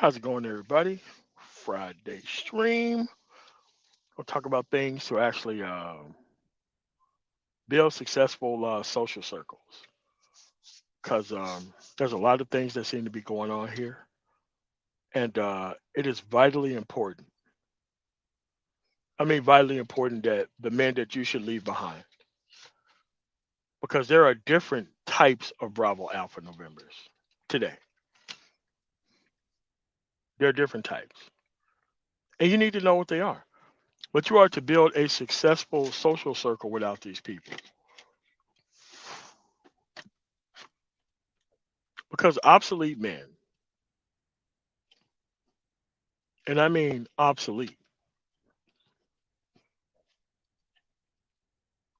How's it going, everybody? Friday stream. We'll talk about things to actually build successful social circles because there's a lot of things that seem to be going on here, and it is vitally important. I mean, vitally important that the men that you should leave behind because there are different types of Bravo Alpha Novembers today. There are different types, and you need to know what they are. But you are to build a successful social circle without these people because obsolete men, and I mean obsolete,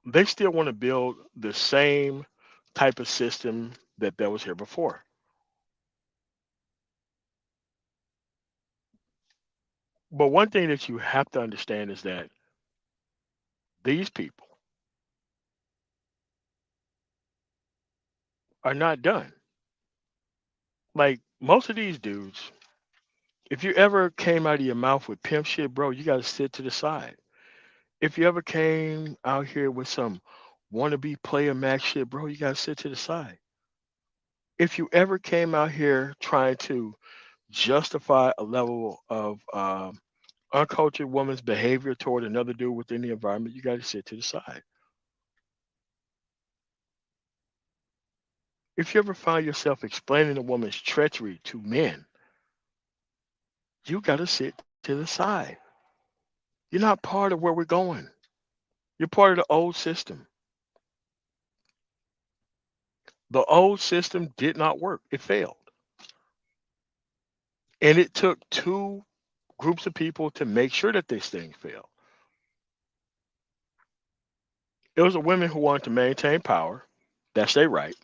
they still want to build the same type of system that was here before. But one thing that you have to understand is that these people are not done. Like most of these dudes, if you ever came out of your mouth with pimp shit, bro, you got to sit to the side. If you ever came out here with some wannabe player max shit, bro, you got to sit to the side. If you ever came out here trying to justify a level of uncultured woman's behavior toward another dude within the environment, you got to sit to the side. If you ever find yourself explaining a woman's treachery to men, you got to sit to the side. You're not part of where we're going. You're part of the old system. The old system did not work, it failed. And it took two groups of people to make sure that this thing failed. It was the women who wanted to maintain power. That's their right,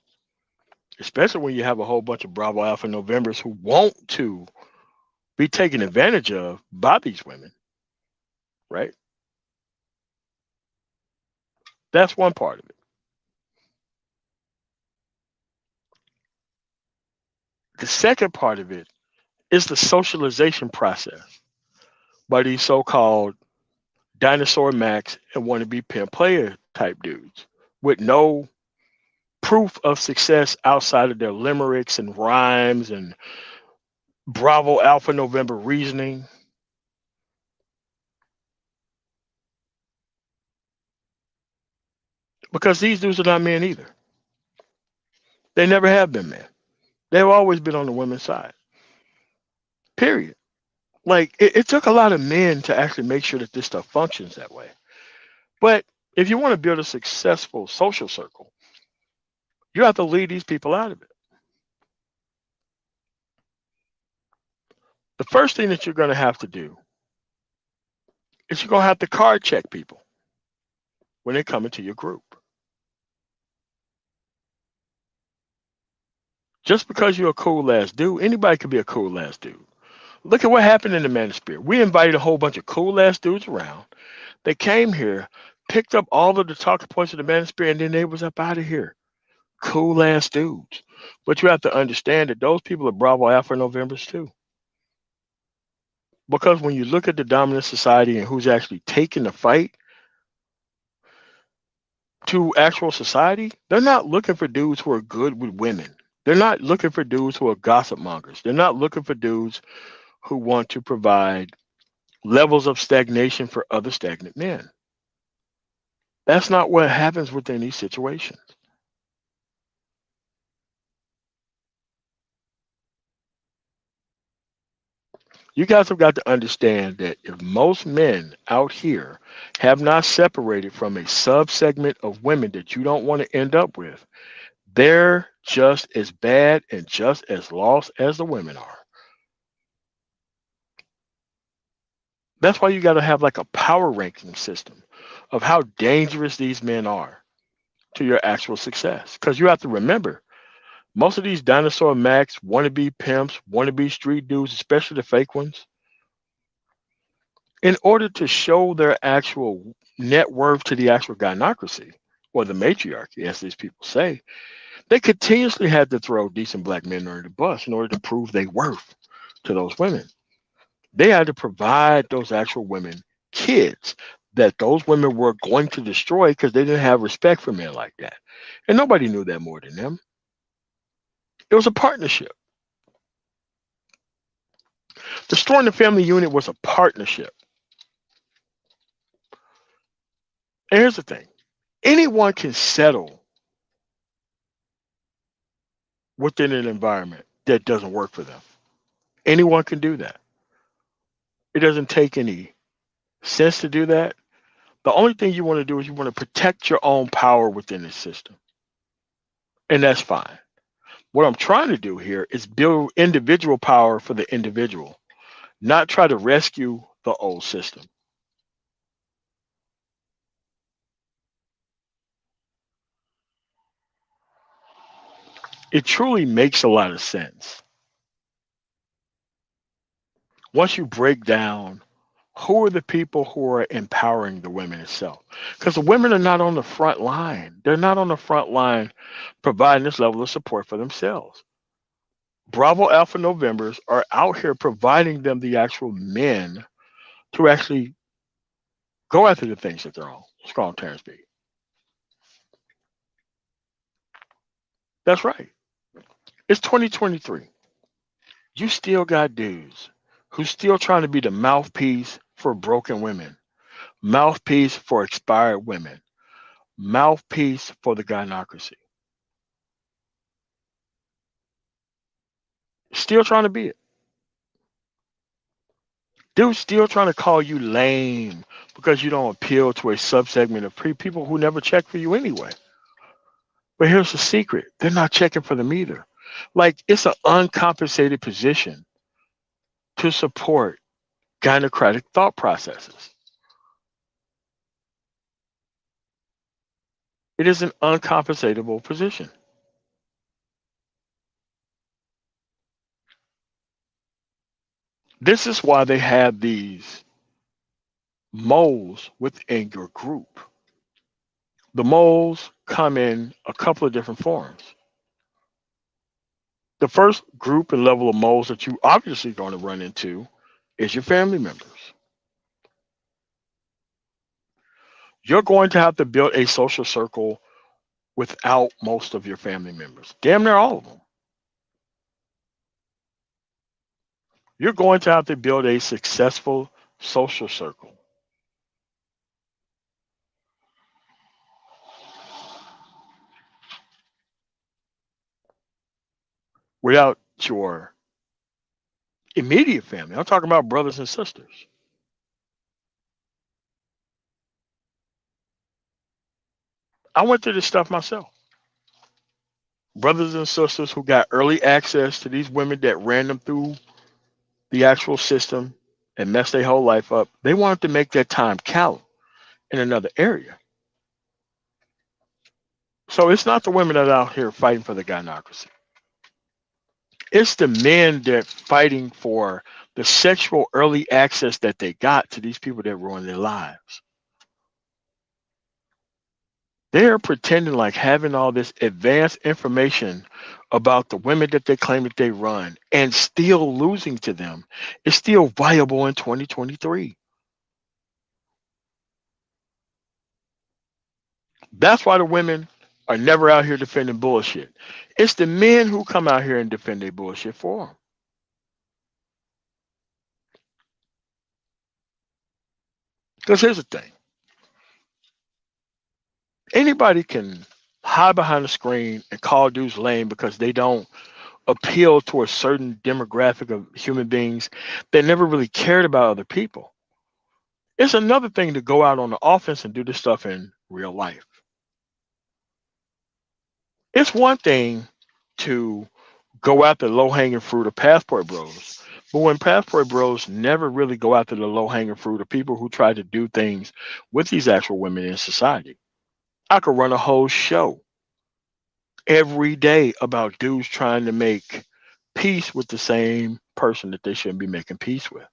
especially when you have a whole bunch of Bravo Alpha Novembers who want to be taken advantage of by these women, right? That's one part of it. The second part of it is the socialization process by these so-called dinosaur max and wannabe pimp player type dudes with no proof of success outside of their limericks and rhymes and Bravo Alpha November reasoning. Because these dudes are not men either. They never have been men. They've always been on the women's side. Period. Like it took a lot of men to actually make sure that this stuff functions that way. But if you want to build a successful social circle, you have to lead these people out of it. The first thing that you're going to have to do is you're going to have to card check people when they come into your group. Just because you're a cool ass dude, anybody can be a cool ass dude. Look at what happened in the Manosphere. We invited a whole bunch of cool ass dudes around. They came here, picked up all of the talking points of the Manosphere, and then they was up out of here. Cool ass dudes. But you have to understand that those people are Bravo Alpha Novembers too. Because when you look at the dominant society and who's actually taking the fight to actual society, they're not looking for dudes who are good with women. They're not looking for dudes who are gossip mongers. They're not looking for dudes who want to provide levels of stagnation for other stagnant men. That's not what happens within these situations. You guys have got to understand that if most men out here have not separated from a subsegment of women that you don't want to end up with, they're just as bad and just as lost as the women are. That's why you got to have like a power ranking system of how dangerous these men are to your actual success. Because you have to remember, most of these dinosaur max, wannabe pimps, wannabe street dudes, especially the fake ones, in order to show their actual net worth to the actual gynocracy or the matriarchy, as these people say, they continuously had to throw decent black men under the bus in order to prove their worth to those women. They had to provide those actual women kids that those women were going to destroy because they didn't have respect for men like that. And nobody knew that more than them. It was a partnership. Destroying the family unit was a partnership. And here's the thing, anyone can settle within an environment that doesn't work for them. Anyone can do that. It doesn't take any sense to do that. The only thing you want to do is you want to protect your own power within the system. And that's fine. What I'm trying to do here is build individual power for the individual, not try to rescue the old system. It truly makes a lot of sense once you break down who are the people who are empowering the women itself. Because the women are not on the front line. They're not on the front line providing this level of support for themselves. Bravo Alpha Novembers are out here providing them the actual men to actually go after the things that they're on. Let's call them Terrence B. That's right. It's 2023. You still got dudes who's still trying to be the mouthpiece for broken women, mouthpiece for expired women, mouthpiece for the gynocracy. Still trying to be it. Dudes still trying to call you lame because you don't appeal to a subsegment of people who never check for you anyway. But here's the secret, they're not checking for them either. Like, it's an uncompensated position to support gynocratic thought processes. It is an uncompensatable position. This is why they have these moles within your group. The moles come in a couple of different forms. The first group and level of moles that you obviously going to run into is your family members. You're going to have to build a social circle without most of your family members, damn near all of them. You're going to have to build a successful social circle without your immediate family. I'm talking about brothers and sisters. I went through this stuff myself. Brothers and sisters who got early access to these women that ran them through the actual system and messed their whole life up. They wanted to make that time count in another area. So it's not the women that are out here fighting for the gynocracy. It's the men that fighting for the sexual early access that they got to these people that ruin their lives. They're pretending like having all this advanced information about the women that they claim that they run and still losing to them is still viable in 2023. That's why the women are never out here defending bullshit. It's the men who come out here and defend their bullshit for them. Because here's the thing, anybody can hide behind a screen and call dudes lame because they don't appeal to a certain demographic of human beings that never really cared about other people. It's another thing to go out on the offense and do this stuff in real life. It's one thing to go after low hanging fruit of passport bros. But when passport bros never really go after the low hanging fruit of people who try to do things with these actual women in society. I could run a whole show every day about dudes trying to make peace with the same person that they shouldn't be making peace with.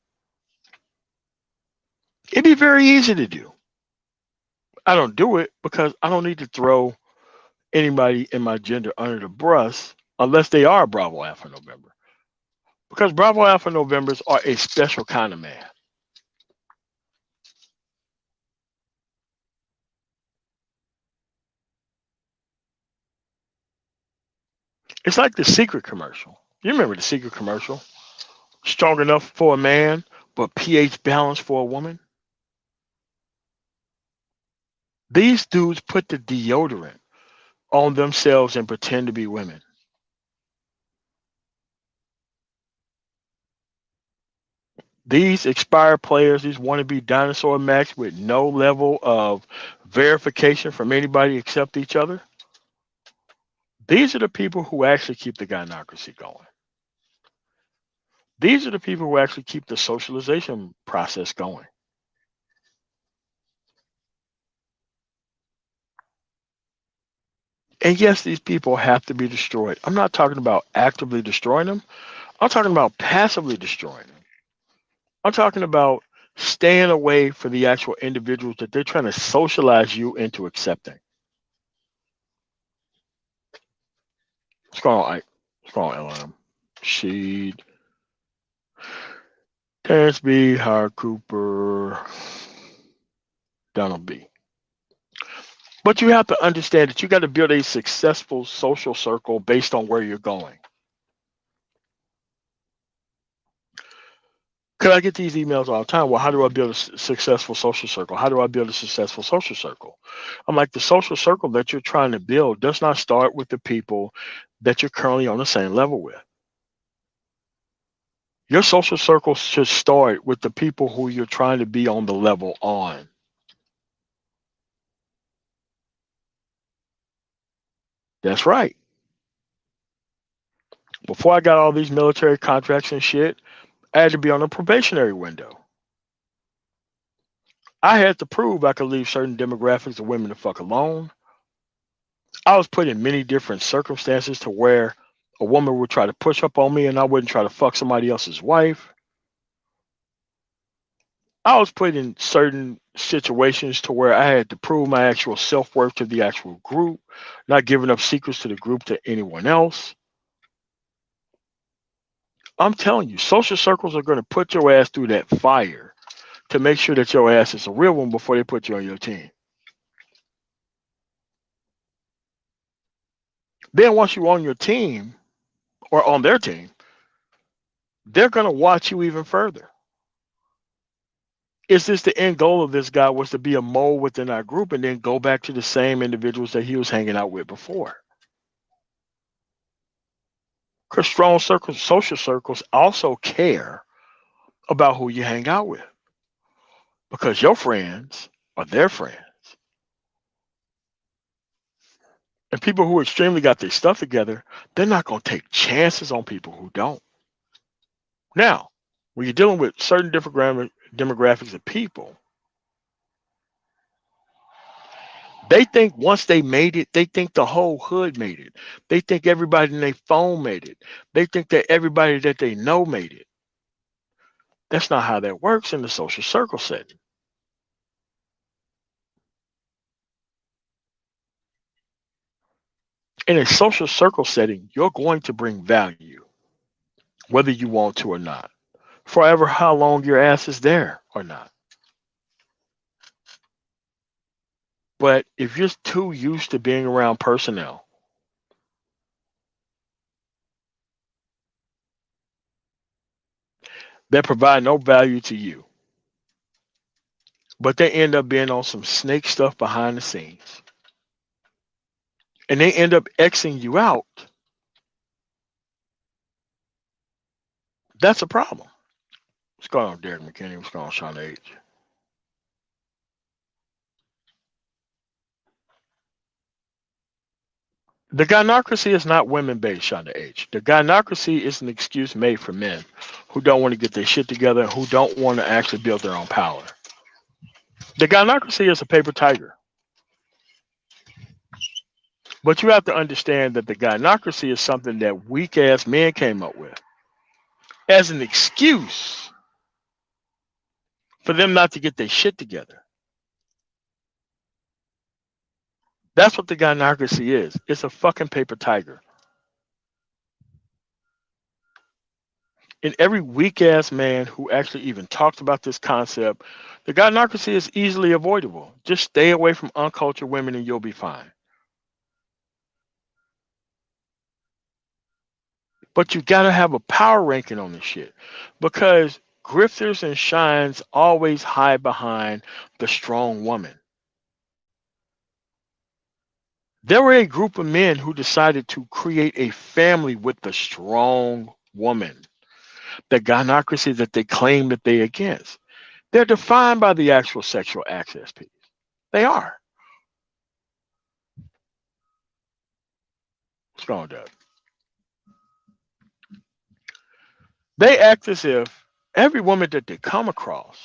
It'd be very easy to do. I don't do it because I don't need to throw anybody in my gender under the bus unless they are Bravo Alpha November. Because Bravo Alpha Novembers are a special kind of man. It's like the Secret commercial. You remember the Secret commercial? Strong enough for a man, but pH balanced for a woman. These dudes put the deodorant on themselves and pretend to be women. These expired players, these wannabe dinosaur Max with no level of verification from anybody except each other, these are the people who actually keep the gynocracy going. These are the people who actually keep the socialization process going. And yes, these people have to be destroyed. I'm not talking about actively destroying them. I'm talking about passively destroying them. I'm talking about staying away from the actual individuals that they're trying to socialize you into accepting. What's going on, Ike? What's going on, LM? Sheed, Terrence B, Howard Cooper, Donald B. But you have to understand that you got to build a successful social circle based on where you're going. Because I get these emails all the time. Well, how do I build a successful social circle? How do I build a successful social circle? I'm like, the social circle that you're trying to build does not start with the people that you're currently on the same level with. Your social circle should start with the people who you're trying to be on the level on. That's right. Before I got all these military contracts and shit, I had to be on a probationary window. I had to prove I could leave certain demographics of women the fuck alone. I was put in many different circumstances to where a woman would try to push up on me and I wouldn't try to fuck somebody else's wife. I was put in certain situations to where I had to prove my actual self worth to the actual group, not giving up secrets to the group to anyone else. I'm telling you, social circles are going to put your ass through that fire to make sure that your ass is a real one before they put you on your team. Then once you're on your team or on their team, they're going to watch you even further. Is this the end goal of this guy was to be a mole within our group and then go back to the same individuals that he was hanging out with before? Because strong circles, social circles also care about who you hang out with because your friends are their friends. And people who extremely got their stuff together, they're not going to take chances on people who don't. Now, when you're dealing with certain different demographics of people, they think once they made it, they think the whole hood made it. They think everybody in their phone made it. They think that everybody that they know made it. That's not how that works in the social circle setting. In a social circle setting, you're going to bring value, whether you want to or not, forever how long your ass is there or not. But if you're too used to being around personnel that provide no value to you, but they end up being on some snake stuff behind the scenes, and they end up Xing you out, that's a problem. What's going on, Derek McKinney? What's going on, Sean H? The gynocracy is not women based, Shonda H. The gynocracy is an excuse made for men who don't want to get their shit together, who don't want to actually build their own power. The gynocracy is a paper tiger. But you have to understand that the gynocracy is something that weak ass men came up with as an excuse for them not to get their shit together. That's what the gynocracy is. It's a fucking paper tiger. And every weak ass man who actually even talks about this concept, the gynocracy is easily avoidable. Just stay away from uncultured women and you'll be fine. But you got to have a power ranking on this shit because grifters and shines always hide behind the strong woman. There were a group of men who decided to create a family with the strong woman, the gynocracy that they claim that they against. They're defined by the actual sexual access piece. They are. What's going on, Doug? They act as if every woman that they come across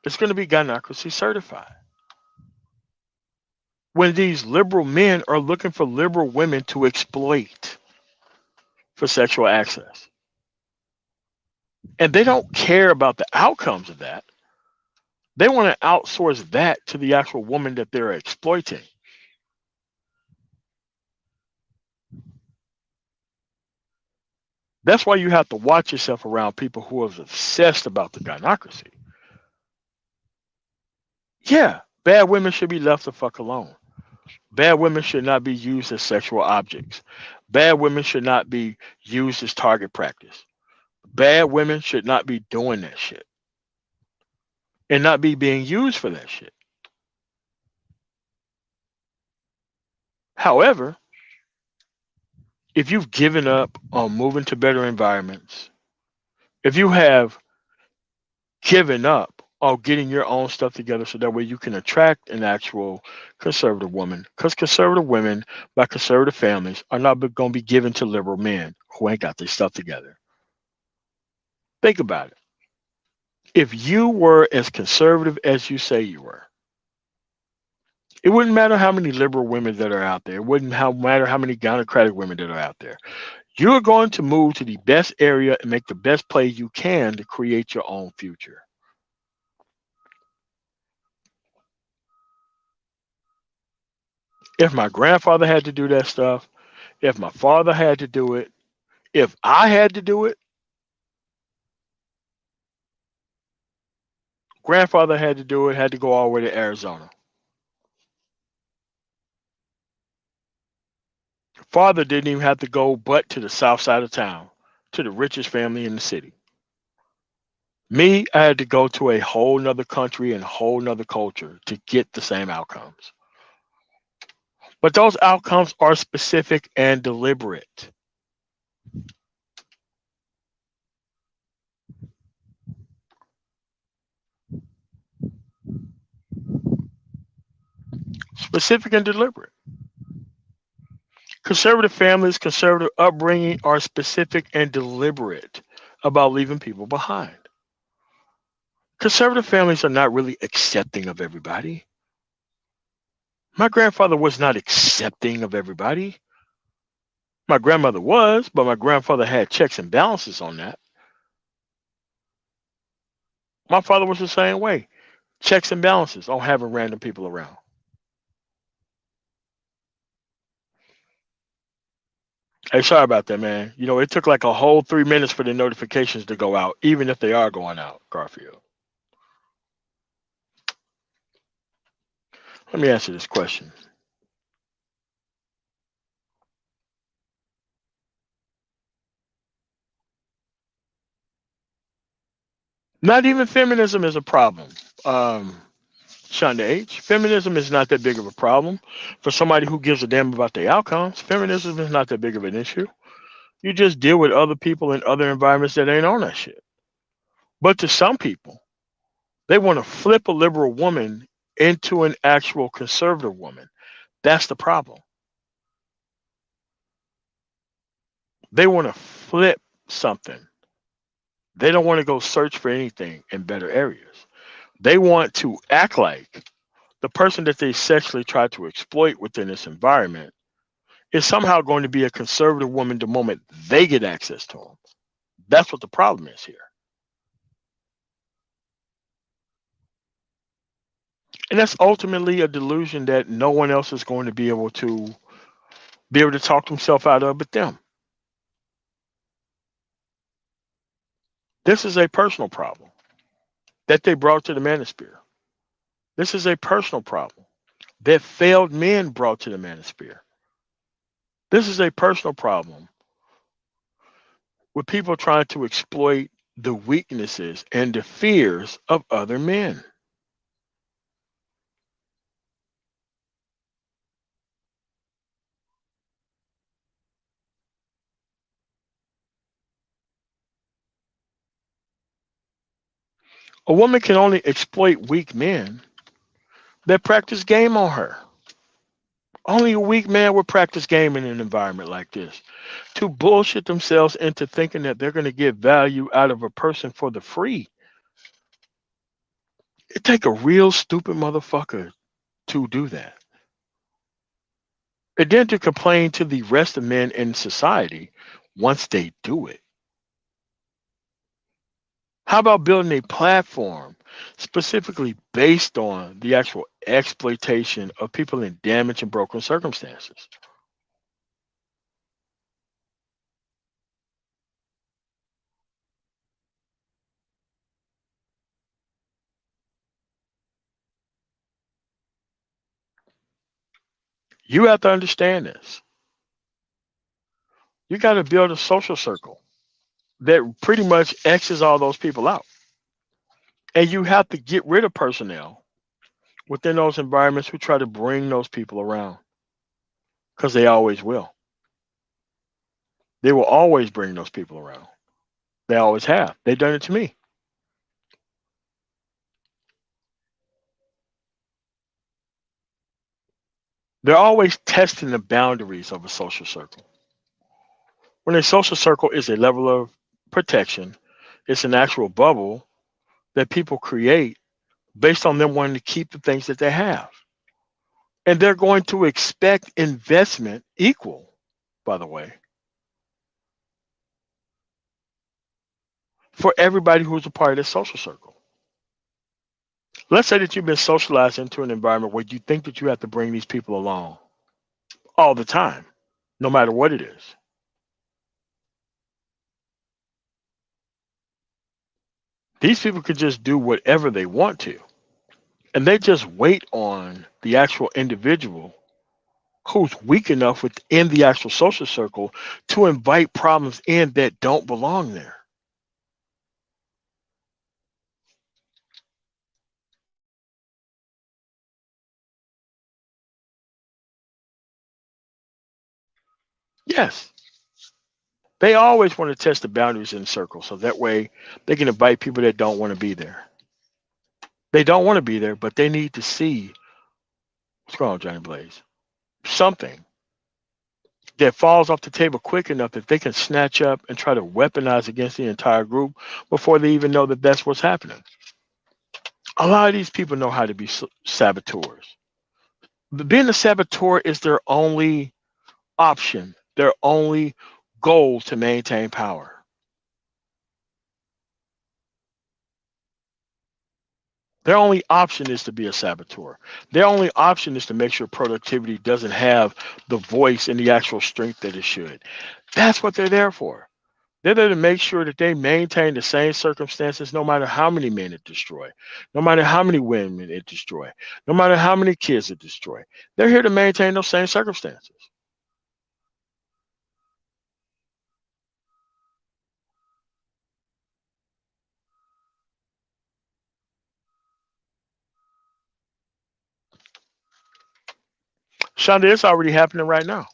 is going to be gynocracy certified. When these liberal men are looking for liberal women to exploit for sexual access. And they don't care about the outcomes of that. They want to outsource that to the actual woman that they're exploiting. That's why you have to watch yourself around people who are obsessed about the gynocracy. Yeah, bad women should be left the fuck alone. Bad women should not be used as sexual objects. Bad women should not be used as target practice. Bad women should not be doing that shit and not be being used for that shit. However, if you've given up on moving to better environments, if you have given up on getting your own stuff together so that way you can attract an actual conservative woman, because conservative women by conservative families are not going to be given to liberal men who ain't got their stuff together. Think about it. If you were as conservative as you say you were, it wouldn't matter how many liberal women that are out there. It wouldn't matter how many gynocratic women that are out there. You're going to move to the best area and make the best play you can to create your own future. If my grandfather had to do that stuff, if my father had to do it, if I had to do it, grandfather had to do it, had to go all the way to Arizona. Father didn't even have to go but to the south side of town, to the richest family in the city. Me, I had to go to a whole nother country and a whole nother culture to get the same outcomes. But those outcomes are specific and deliberate. Specific and deliberate. Conservative families, conservative upbringing are specific and deliberate about leaving people behind. Conservative families are not really accepting of everybody. My grandfather was not accepting of everybody. My grandmother was, but my grandfather had checks and balances on that. My father was the same way. Checks and balances on having random people around. Hey, sorry about that, man. You know, it took like a whole 3 minutes for the notifications to go out, even if they are going out, Garfield. Let me answer this question. Not even feminism is a problem. Shonda H. Feminism is not that big of a problem for somebody who gives a damn about the outcomes. Feminism is not that big of an issue. You just deal with other people in other environments that ain't on that shit. But to some people, they want to flip a liberal woman into an actual conservative woman. That's the problem. They want to flip something. They don't want to go search for anything in better areas. They want to act like the person that they sexually try to exploit within this environment is somehow going to be a conservative woman the moment they get access to them. That's what the problem is here. And that's ultimately a delusion that no one else is going to be able to talk himself out of but them. This is a personal problem that they brought to the manosphere. This is a personal problem that failed men brought to the manosphere. This is a personal problem with people trying to exploit the weaknesses and the fears of other men. A woman can only exploit weak men that practice game on her. Only a weak man would practice game in an environment like this. To bullshit themselves into thinking that they're going to get value out of a person for the free. It take a real stupid motherfucker to do that. And then to complain to the rest of men in society once they do it. How about building a platform specifically based on the actual exploitation of people in damaged and broken circumstances? You have to understand this. You got to build a social circle that pretty much X's all those people out. And you have to get rid of personnel within those environments who try to bring those people around because they always will. They will always bring those people around. They always have. They've done it to me. They're always testing the boundaries of a social circle. When a social circle is a level of protection, it's an actual bubble that people create based on them wanting to keep the things that they have. And they're going to expect investment equal, by the way, for everybody who's a part of this social circle. Let's say that you've been socialized into an environment where you think that you have to bring these people along all the time, no matter what it is. These people could just do whatever they want to, and they just wait on the actual individual who's weak enough within the actual social circle to invite problems in that don't belong there. Yes, they always want to test the boundaries in circles so that way they can invite people that don't want to be there. They don't want to be there, but they need to see what's going on, Johnny Blaze. Something that falls off the table quick enough that they can snatch up and try to weaponize against the entire group before they even know that that's what's happening. A lot of these people know how to be saboteurs. But being a saboteur is their only option, their only goal to maintain power. Their only option is to be a saboteur. Their only option is to make sure productivity doesn't have the voice and the actual strength that it should. That's what they're there for. They're there to make sure that they maintain the same circumstances no matter how many men it destroy, no matter how many women it destroy, no matter how many kids it destroy. They're here to maintain those same circumstances. Shonda, it's already happening right now.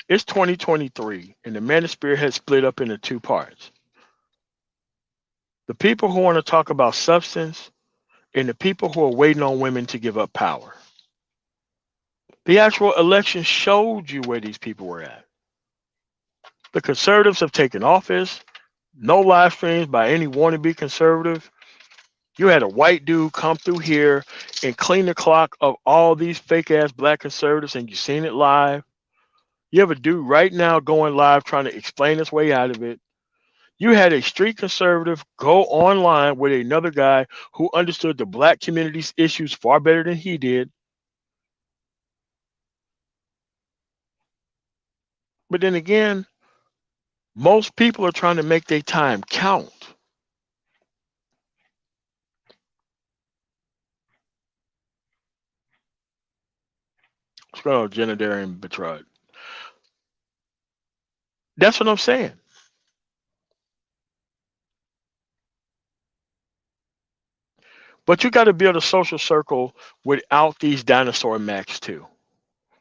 It's 2023, and the manosphere has split up into two parts. The people who want to talk about substance and the people who are waiting on women to give up power. The actual election showed you where these people were at. The conservatives have taken office, no live streams by any wannabe conservative. You had a white dude come through here and clean the clock of all these fake ass black conservatives, and you seen it live. You have a dude right now going live trying to explain his way out of it. You had a street conservative go online with another guy who understood the black community's issues far better than he did. But then again, Most people are trying to make their time count. What's going on, Jenadary and Bertrand? That's what I'm saying. But you got to build a social circle without these dinosaur Macs too.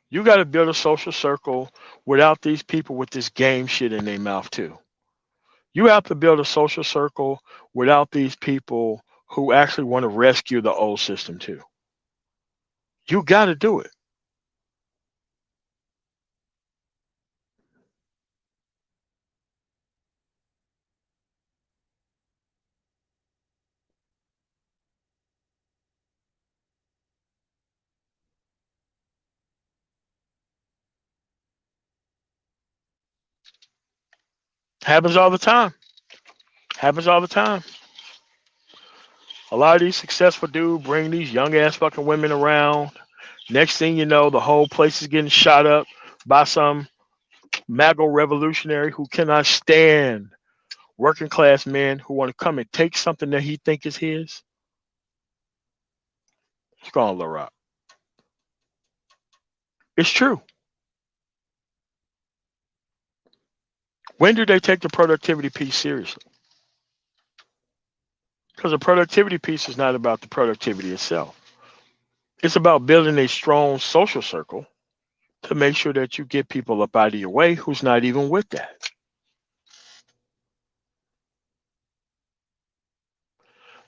You got to build a social circle without these people with this game shit in their mouth too. You have to build a social circle without these people who actually want to rescue the old system too. You got to do it. Happens all the time. Happens all the time. A lot of these successful dudes bring these young ass fucking women around. Next thing you know, the whole place is getting shot up by some MAGA revolutionary who cannot stand working class men who want to come and take something that he think is his. It's gone, LaRock. It's true. When do they take the productivity piece seriously? Because the productivity piece is not about the productivity itself. It's about building a strong social circle to make sure that you get people up out of your way who's not even with that.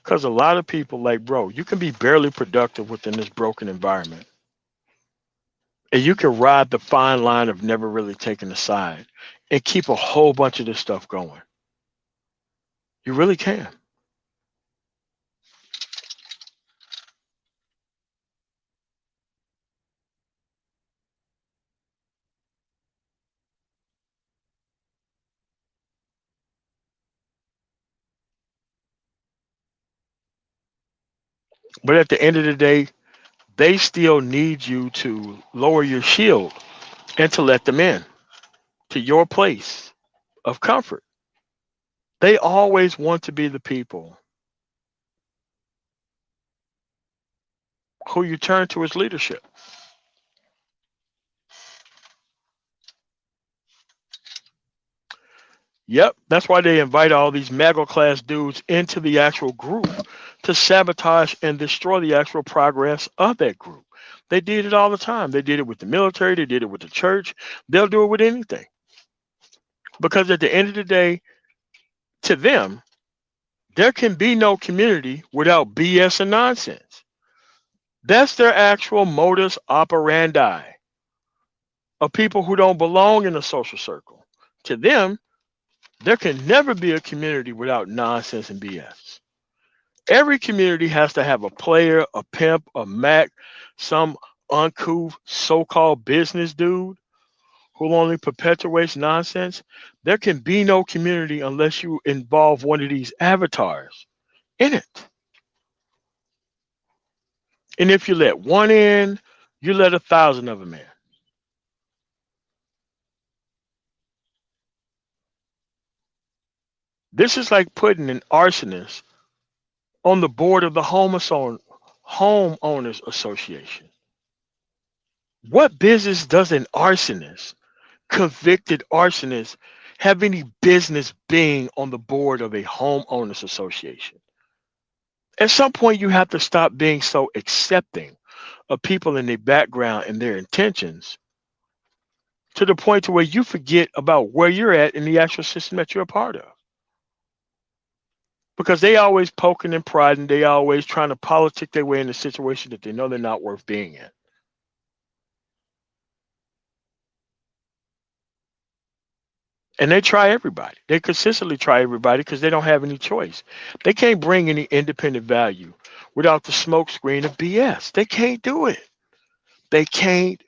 Because a lot of people, like, bro, you can be barely productive within this broken environment. And you can ride the fine line of never really taking a side and keep a whole bunch of this stuff going. You really can. But at the end of the day, they still need you to lower your shield and to let them in to your place of comfort. They always want to be the people who you turn to as leadership. Yep, that's why they invite all these MAGA class dudes into the actual group to sabotage and destroy the actual progress of that group. They did it all the time. They did it with the military, they did it with the church, they'll do it with anything. Because at the end of the day, to them, there can be no community without BS and nonsense. That's their actual modus operandi of people who don't belong in a social circle. To them, there can never be a community without nonsense and BS. Every community has to have a player, a pimp, a Mac, some uncouth so called business dude who only perpetuates nonsense. There can be no community unless you involve one of these avatars in it. And if you let one in, you let 1,000 of them in. This is like putting an arsonist on the board of the homeowners association. What business does an arsonist, convicted arsonist, have any business being on the board of a homeowners association? At some point, you have to stop being so accepting of people in their background and their intentions to the point to where you forget about where you're at in the actual system that you're a part of. Because they always poking and prodding, they always trying to politic their way in a situation that they know they're not worth being in. And they try everybody. They consistently try everybody because they don't have any choice. They can't bring any independent value without the smoke screen of BS. They can't do it. They can't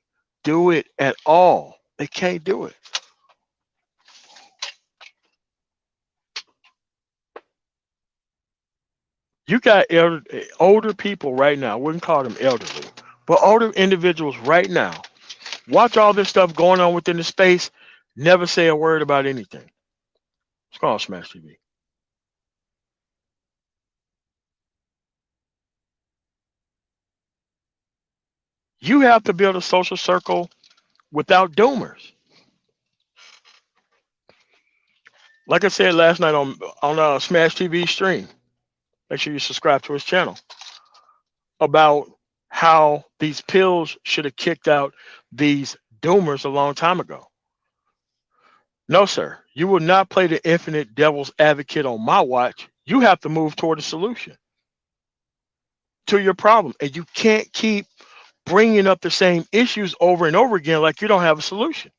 do it at all. They can't do it. You got older people right now. I wouldn't call them elderly, but older individuals right now. Watch all this stuff going on within the space. Never say a word about anything. What's going on, Smash TV? You have to build a social circle without doomers. Like I said last night on Smash TV stream, make sure you subscribe to his channel about how these pills should have kicked out these doomers a long time ago. No, sir. You will not play the infinite devil's advocate on my watch. You have to move toward a solution to your problem. And you can't keep bringing up the same issues over and over again like you don't have a solution.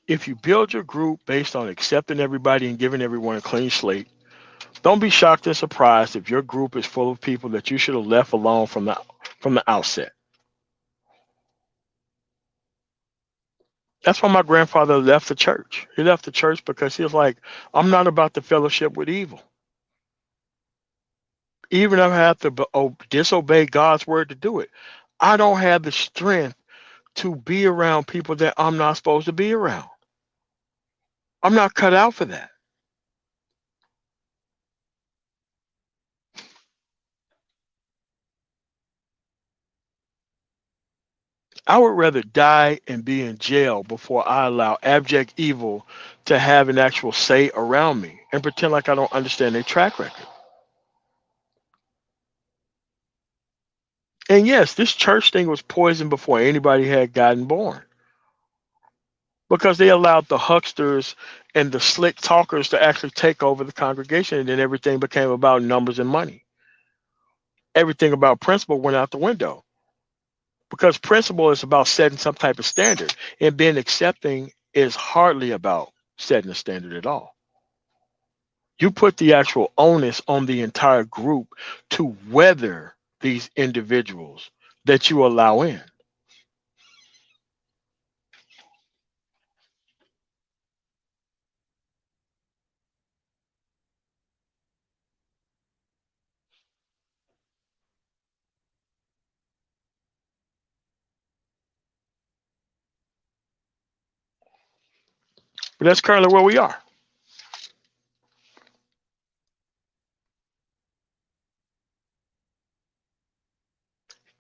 If you build your group based on accepting everybody and giving everyone a clean slate, don't be shocked and surprised if your group is full of people that you should have left alone from the outset. That's why my grandfather left the church. He left the church because he was like, I'm not about to fellowship with evil. Even if I have to disobey God's word to do it, I don't have the strength to be around people that I'm not supposed to be around. I'm not cut out for that. I would rather die and be in jail before I allow abject evil to have an actual say around me and pretend like I don't understand their track record. And yes, this church thing was poisoned before anybody had gotten born because they allowed the hucksters and the slick talkers to actually take over the congregation, and then everything became about numbers and money. Everything about principle went out the window because principle is about setting some type of standard, and being accepting is hardly about setting a standard at all. You put the actual onus on the entire group to weather these individuals that you allow in. But that's currently where we are.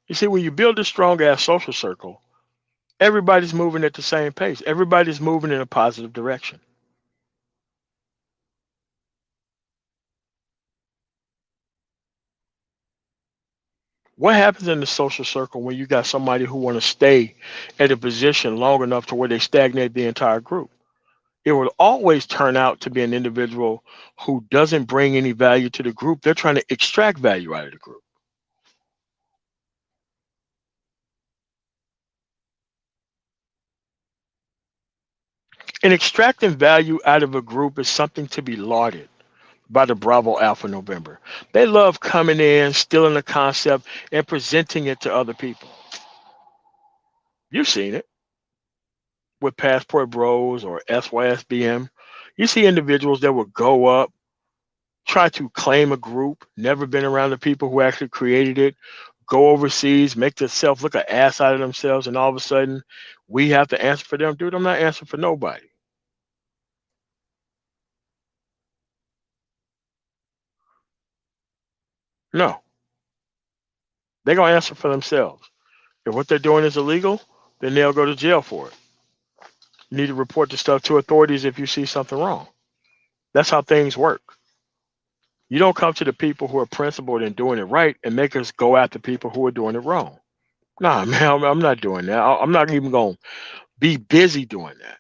You see, when you build a strong ass social circle, everybody's moving at the same pace. Everybody's moving in a positive direction. What happens in the social circle when you got somebody who want to stay at a position long enough to where they stagnate the entire group? It will always turn out to be an individual who doesn't bring any value to the group. They're trying to extract value out of the group. And extracting value out of a group is something to be lauded by the Bravo Alpha November. They love coming in, stealing the concept, and presenting it to other people. You've seen it with Passport Bros or SYSBM. You see individuals that will go up, try to claim a group, never been around the people who actually created it, go overseas, make themselves look an ass out of themselves, and all of a sudden we have to answer for them. Dude, I'm not answering for nobody. No, they're going to answer for themselves. If what they're doing is illegal, then they'll go to jail for it. You need to report the stuff to authorities if you see something wrong. That's how things work. You don't come to the people who are principled and doing it right and make us go after people who are doing it wrong. Nah, man, I'm not doing that. I'm not even going to be busy doing that.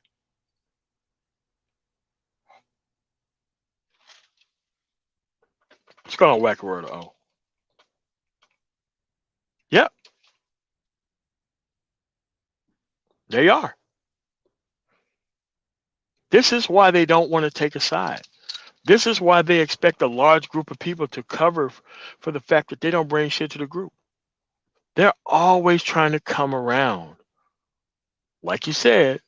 It's going to whack a word of O. Yep, they are. This is why they don't want to take a side. This is why they expect a large group of people to cover for the fact that they don't bring shit to the group. They're always trying to come around. Like you said,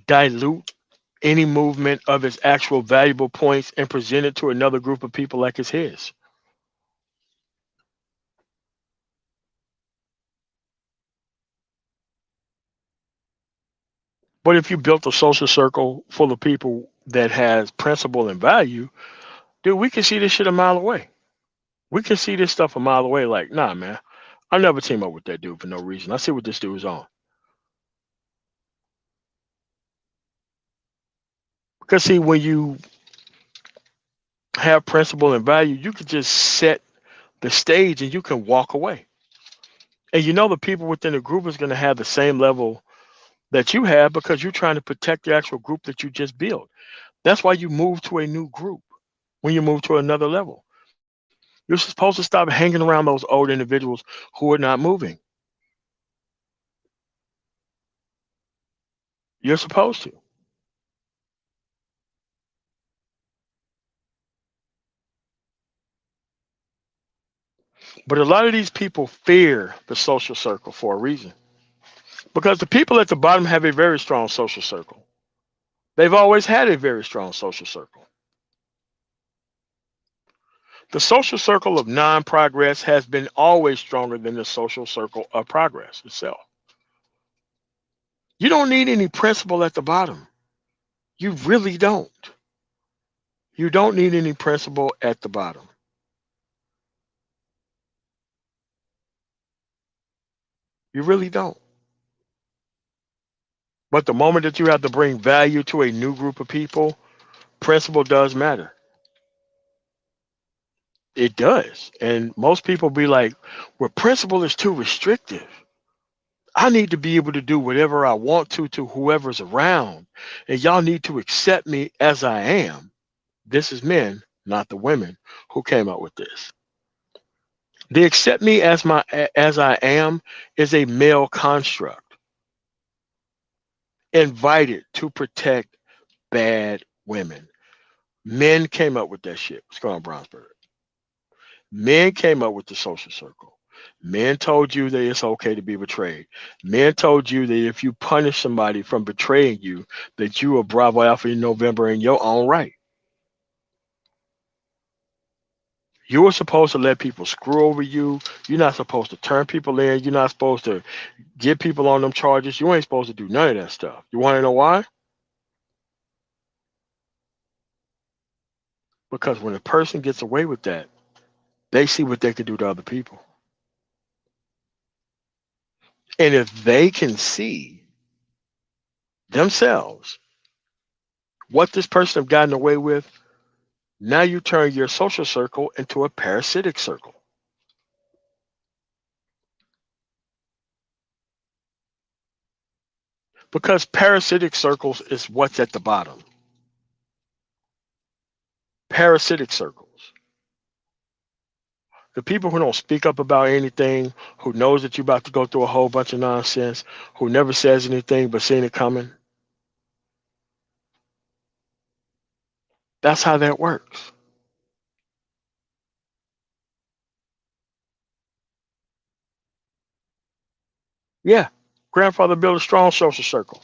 dilute any movement of its actual valuable points and present it to another group of people like it's his. But if you built a social circle full of people that has principle and value, dude, we can see this shit a mile away. We can see this stuff a mile away. Like, nah, man, I never team up with that dude for no reason. I see what this dude is on. Because see, when you have principle and value, you can just set the stage and you can walk away. And you know the people within the group is going to have the same level that you have because you're trying to protect the actual group that you just built. That's why you move to a new group when you move to another level. You're supposed to stop hanging around those old individuals who are not moving. You're supposed to. But a lot of these people fear the social circle for a reason. Because the people at the bottom have a very strong social circle. They've always had a very strong social circle. The social circle of non progress has been always stronger than the social circle of progress itself. You don't need any principle at the bottom. You really don't. You don't need any principle at the bottom. You really don't. But the moment that you have to bring value to a new group of people, principle does matter. It does. And most people be like, well, principle is too restrictive. I need to be able to do whatever I want to whoever's around. And y'all need to accept me as I am. This is men, not the women, who came up with this. The accept me as I am is a male construct invited to protect bad women. Men came up with that shit. What's going on, Brownsburg? Men came up with the social circle. Men told you that it's okay to be betrayed. Men told you that if you punish somebody from betraying you, that you are Bravo Alpha in November in your own right. You were supposed to let people screw over you. You're not supposed to turn people in. You're not supposed to get people on them charges. You ain't supposed to do none of that stuff. You want to know why? Because when a person gets away with that, they see what they can do to other people. And if they can see themselves what this person have gotten away with, now you turn your social circle into a parasitic circle. Because parasitic circles is what's at the bottom. Parasitic circles. The people who don't speak up about anything, who knows that you're about to go through a whole bunch of nonsense, who never says anything but seeing it coming. That's how that works. Yeah. Grandfather built a strong social circle.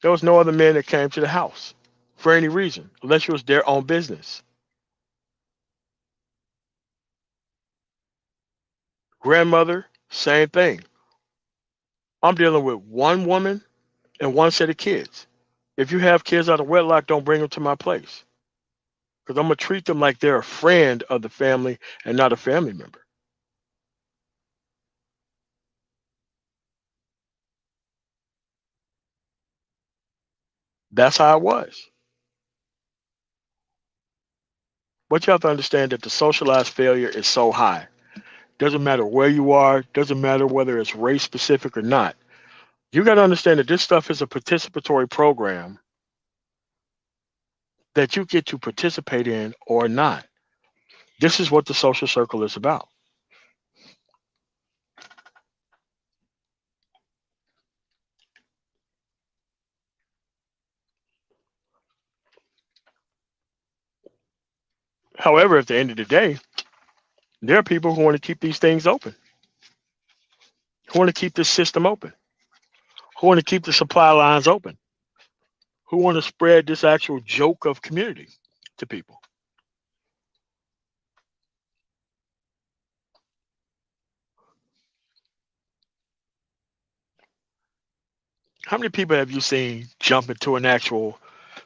There was no other men that came to the house for any reason, unless it was their own business. Grandmother, same thing. I'm dealing with one woman and one set of kids. If you have kids out of wedlock, don't bring them to my place because I'm gonna treat them like they're a friend of the family and not a family member. That's how it was. But you have to understand that the socialized failure is so high. Doesn't matter where you are, doesn't matter whether it's race specific or not. You got to understand that this stuff is a participatory program that you get to participate in or not. This is what the social circle is about. However, at the end of the day, there are people who want to keep these things open, who want to keep this system open, who want to keep the supply lines open, who want to spread this actual joke of community to people. How many people have you seen jump into an actual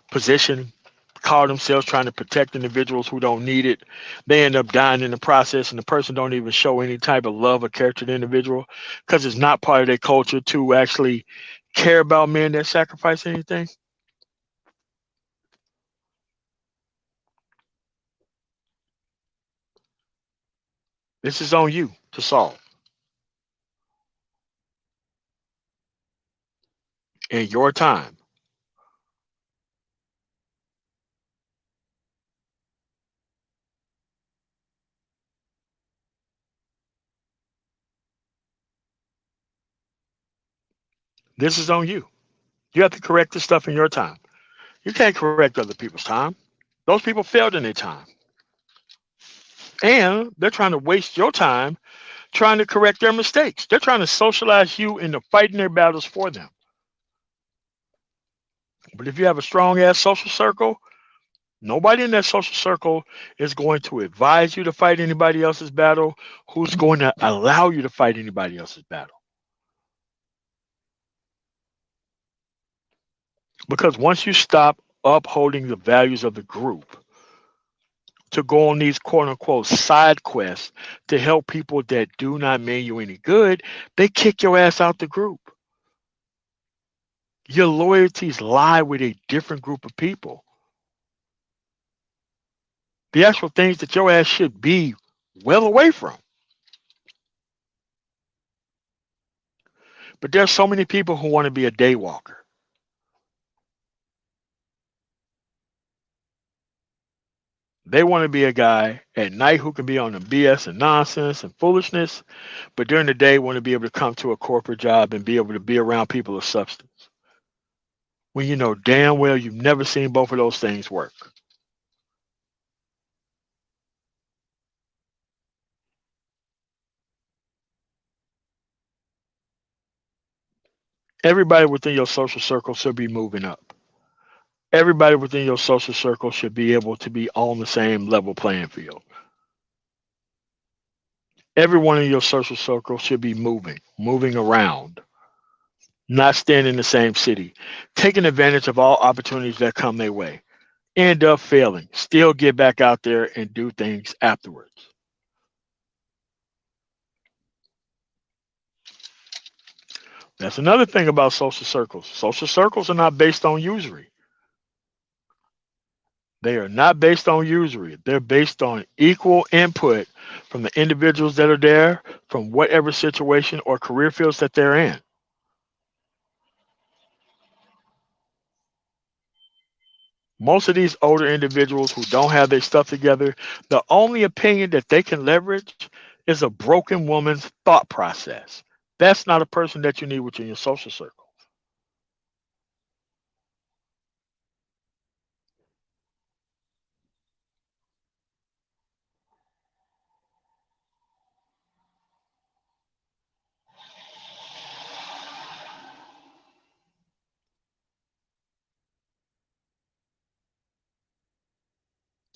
position, call themselves trying to protect individuals who don't need it? They end up dying in the process, and the person don't even show any type of love or care to the individual because it's not part of their culture to actually care about men that sacrifice anything. This is on you to solve in your time. This is on you. You have to correct this stuff in your time. You can't correct other people's time. Those people failed in their time. And they're trying to waste your time trying to correct their mistakes. They're trying to socialize you into fighting their battles for them. But if you have a strong ass social circle, nobody in that social circle is going to advise you to fight anybody else's battle, who's going to allow you to fight anybody else's battle. Because once you stop upholding the values of the group to go on these quote unquote side quests to help people that do not mean you any good, they kick your ass out the group. Your loyalties lie with a different group of people. The actual things that your ass should be well away from. But there's so many people who want to be a day walker. They want to be a guy at night who can be on the BS and nonsense and foolishness, but during the day want to be able to come to a corporate job and be able to be around people of substance. When you know damn well you've never seen both of those things work. Everybody within your social circle should be moving up. Everybody within your social circle should be able to be on the same level playing field. Everyone in your social circle should be moving around, not staying in the same city, taking advantage of all opportunities that come their way. End up failing, still get back out there and do things afterwards. That's another thing about social circles. Social circles are not based on usury. They are not based on usury. They're based on equal input from the individuals that are there, from whatever situation or career fields that they're in. Most of these older individuals who don't have their stuff together, the only opinion that they can leverage is a broken woman's thought process. That's not a person that you need within your social circle.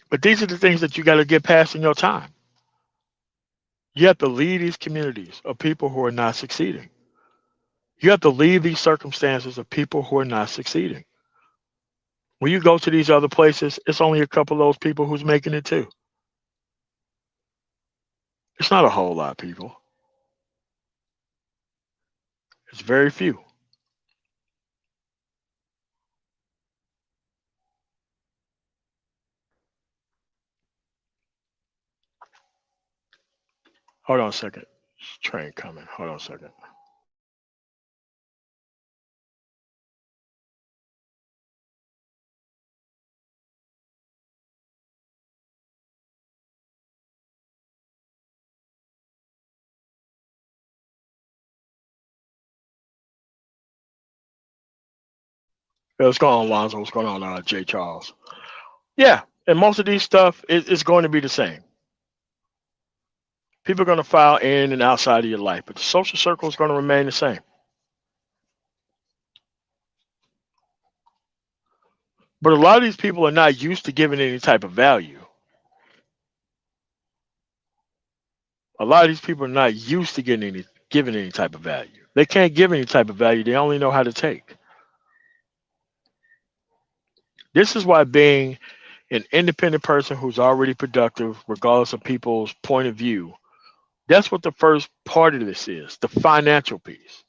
But these are the things that you got to get past in your time. You have to leave these communities of people who are not succeeding. You have to leave these circumstances of people who are not succeeding. When you go to these other places, it's only a couple of those people who's making it too. It's not a whole lot of people. It's very few. Hold on a second. Train coming. Hold on a second. Hey, what's going on, Lonzo? What's going on, Jay Charles? Yeah, and most of these stuff is going to be the same. People are going to file in and outside of your life, but the social circle is going to remain the same. But a lot of these people are not used to giving any type of value. A lot of these people are not used to getting any given any type of value. They can't give any type of value. They only know how to take. This is why being an independent person who's already productive, regardless of people's point of view, that's what the first part of this is, the financial piece.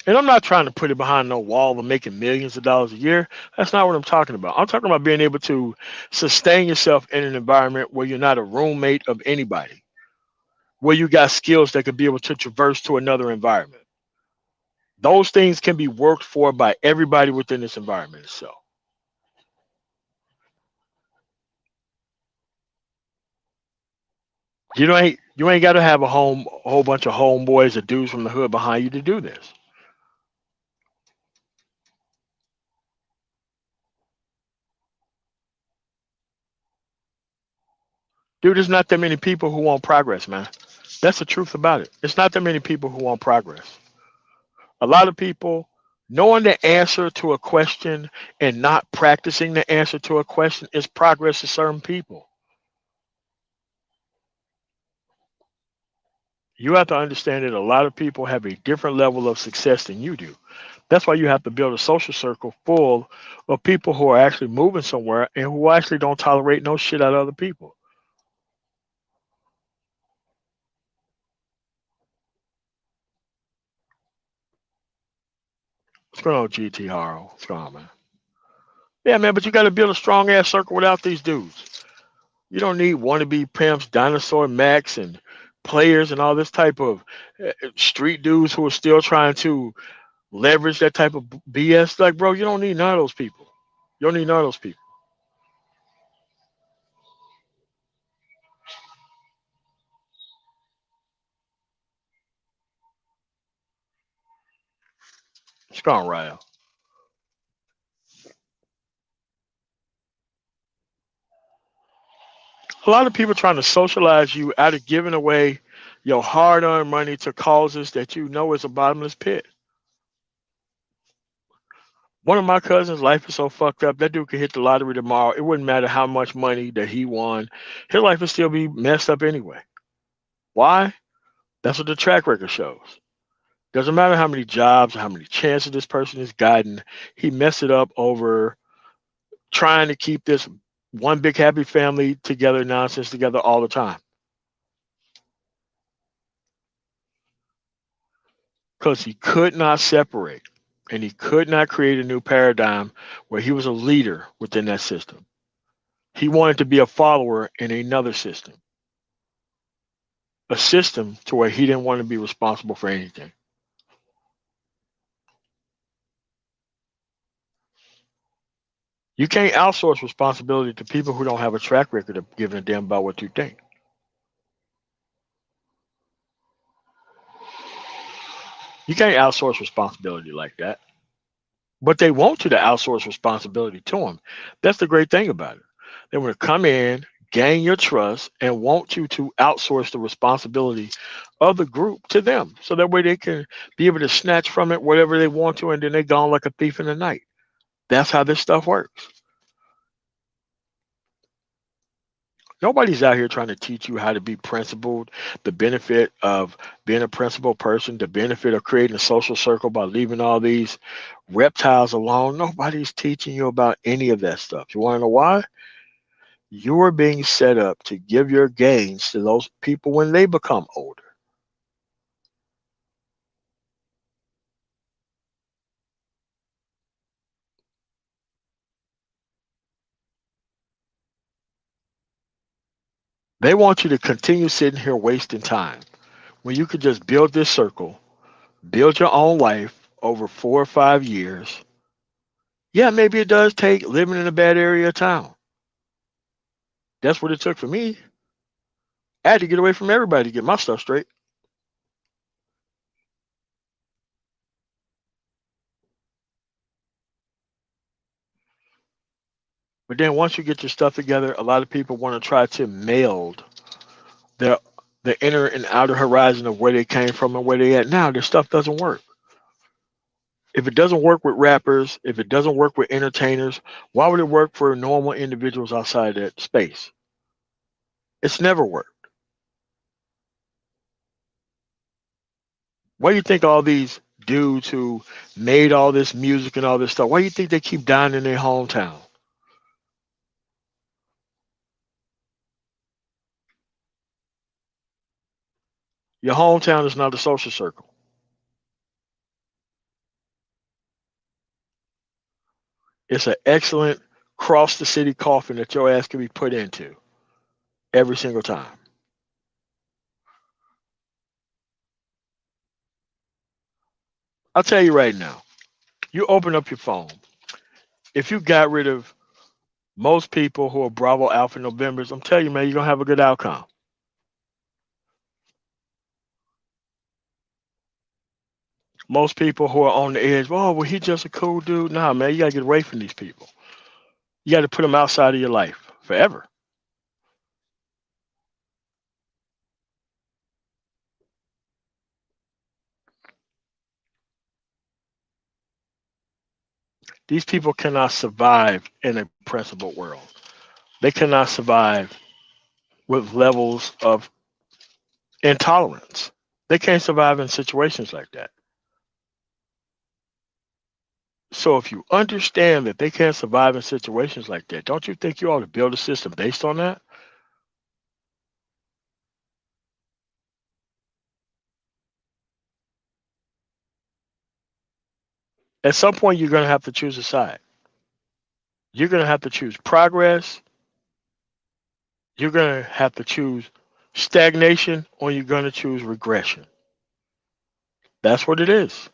And I'm not trying to put it behind no wall of making millions of dollars a year. That's not what I'm talking about. I'm talking about being able to sustain yourself in an environment where you're not a roommate of anybody, where you got skills that could be able to traverse to another environment. Those things can be worked for by everybody within this environment itself. You ain't got to have a whole bunch of homeboys or dudes from the hood behind you to do this. Dude, there's not that many people who want progress, man. That's the truth about it. It's not that many people who want progress. A lot of people knowing the answer to a question and not practicing the answer to a question is progress to certain people. You have to understand that a lot of people have a different level of success than you do. That's why you have to build a social circle full of people who are actually moving somewhere and who actually don't tolerate no shit out of other people. What's going on, GT Haro? What's going on, man? Yeah, man, but you got to build a strong ass circle without these dudes. You don't need wannabe pimps, dinosaur Max, and players and all this type of street dudes who are still trying to leverage that type of BS. Like, bro, you don't need none of those people. You don't need none of those people. It's gone, Ryle. A lot of people trying to socialize you out of giving away your hard-earned money to causes that you know is a bottomless pit. One of my cousins' life is so fucked up. That dude could hit the lottery tomorrow. It wouldn't matter how much money that he won. His life would still be messed up anyway. Why? That's what the track record shows. Doesn't matter how many jobs or how many chances this person has gotten. He messed it up over trying to keep this one big happy family together, nonsense together all the time. Because he could not separate and he could not create a new paradigm where he was a leader within that system. He wanted to be a follower in another system, a system to where he didn't want to be responsible for anything. You can't outsource responsibility to people who don't have a track record of giving a damn about what you think. You can't outsource responsibility like that. But they want you to outsource responsibility to them. That's the great thing about it. They want to come in, gain your trust, and want you to outsource the responsibility of the group to them. So that way they can be able to snatch from it whatever they want to, and then they're gone like a thief in the night. That's how this stuff works. Nobody's out here trying to teach you how to be principled, the benefit of being a principled person, the benefit of creating a social circle by leaving all these reptiles alone. Nobody's teaching you about any of that stuff. You want to know why? You are being set up to give your gains to those people when they become older. They want you to continue sitting here wasting time when you could just build this circle, build your own life over 4 or 5 years. Yeah, maybe it does take living in a bad area of town. That's what it took for me. I had to get away from everybody to get my stuff straight. But then once you get your stuff together, a lot of people want to try to meld their the inner and outer horizon of where they came from and where they at now. Their stuff doesn't work. If it doesn't work with rappers, if it doesn't work with entertainers, why would it work for normal individuals outside that space? It's never worked. Why do you think all these dudes who made all this music and all this stuff, why do you think they keep dying in their hometown? Your hometown is not a social circle. It's an excellent cross the city coffin that your ass can be put into every single time. I'll tell you right now, you open up your phone. If you got rid of most people who are Bravo Alpha Novembers, I'm telling you, man, you're gonna have a good outcome. Most people who are on the edge, well, he just a cool dude. Nah, man, you gotta get away from these people. You got to put them outside of your life forever. These people cannot survive in a principled world. They cannot survive with levels of intolerance. They can't survive in situations like that. So if you understand that they can't survive in situations like that, don't you think you ought to build a system based on that? At some point, you're going to have to choose a side. You're going to have to choose progress. You're going to have to choose stagnation, or you're going to choose regression. That's what it is.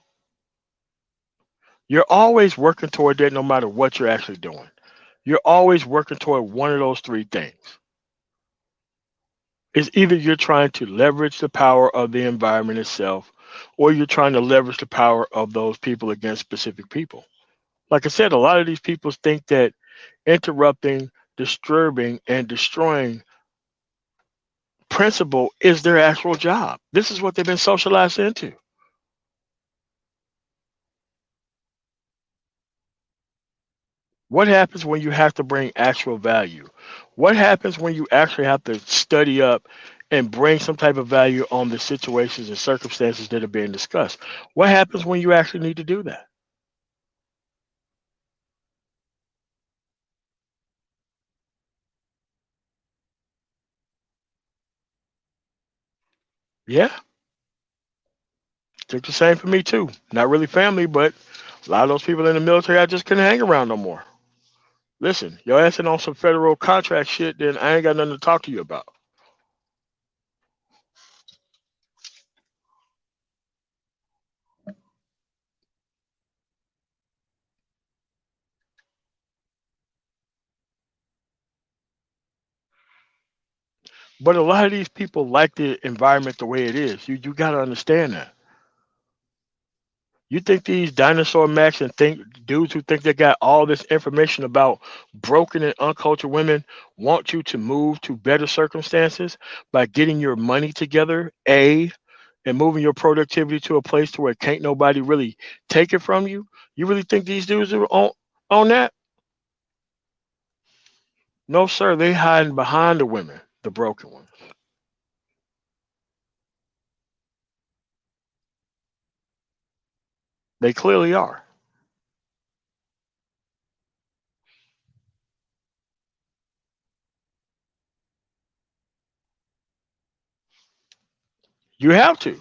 You're always working toward that no matter what you're actually doing. You're always working toward one of those three things. It's either you're trying to leverage the power of the environment itself, or you're trying to leverage the power of those people against specific people. Like I said, a lot of these people think that interrupting, disturbing, and destroying principle is their actual job. This is what they've been socialized into. What happens when you have to bring actual value? What happens when you actually have to study up and bring some type of value on the situations and circumstances that are being discussed? What happens when you actually need to do that? Yeah, took the same for me too. Not really family, but a lot of those people in the military I just couldn't hang around no more. Listen, your ass in on some federal contract shit, then I ain't got nothing to talk to you about. But a lot of these people like the environment the way it is. You got to understand that. You think these dinosaur Macs and think dudes who think they got all this information about broken and uncultured women want you to move to better circumstances by getting your money together, A, and moving your productivity to a place to where can't nobody really take it from you? You really think these dudes are on that? No, sir. They hiding behind the women, the broken ones. They clearly are. You have to.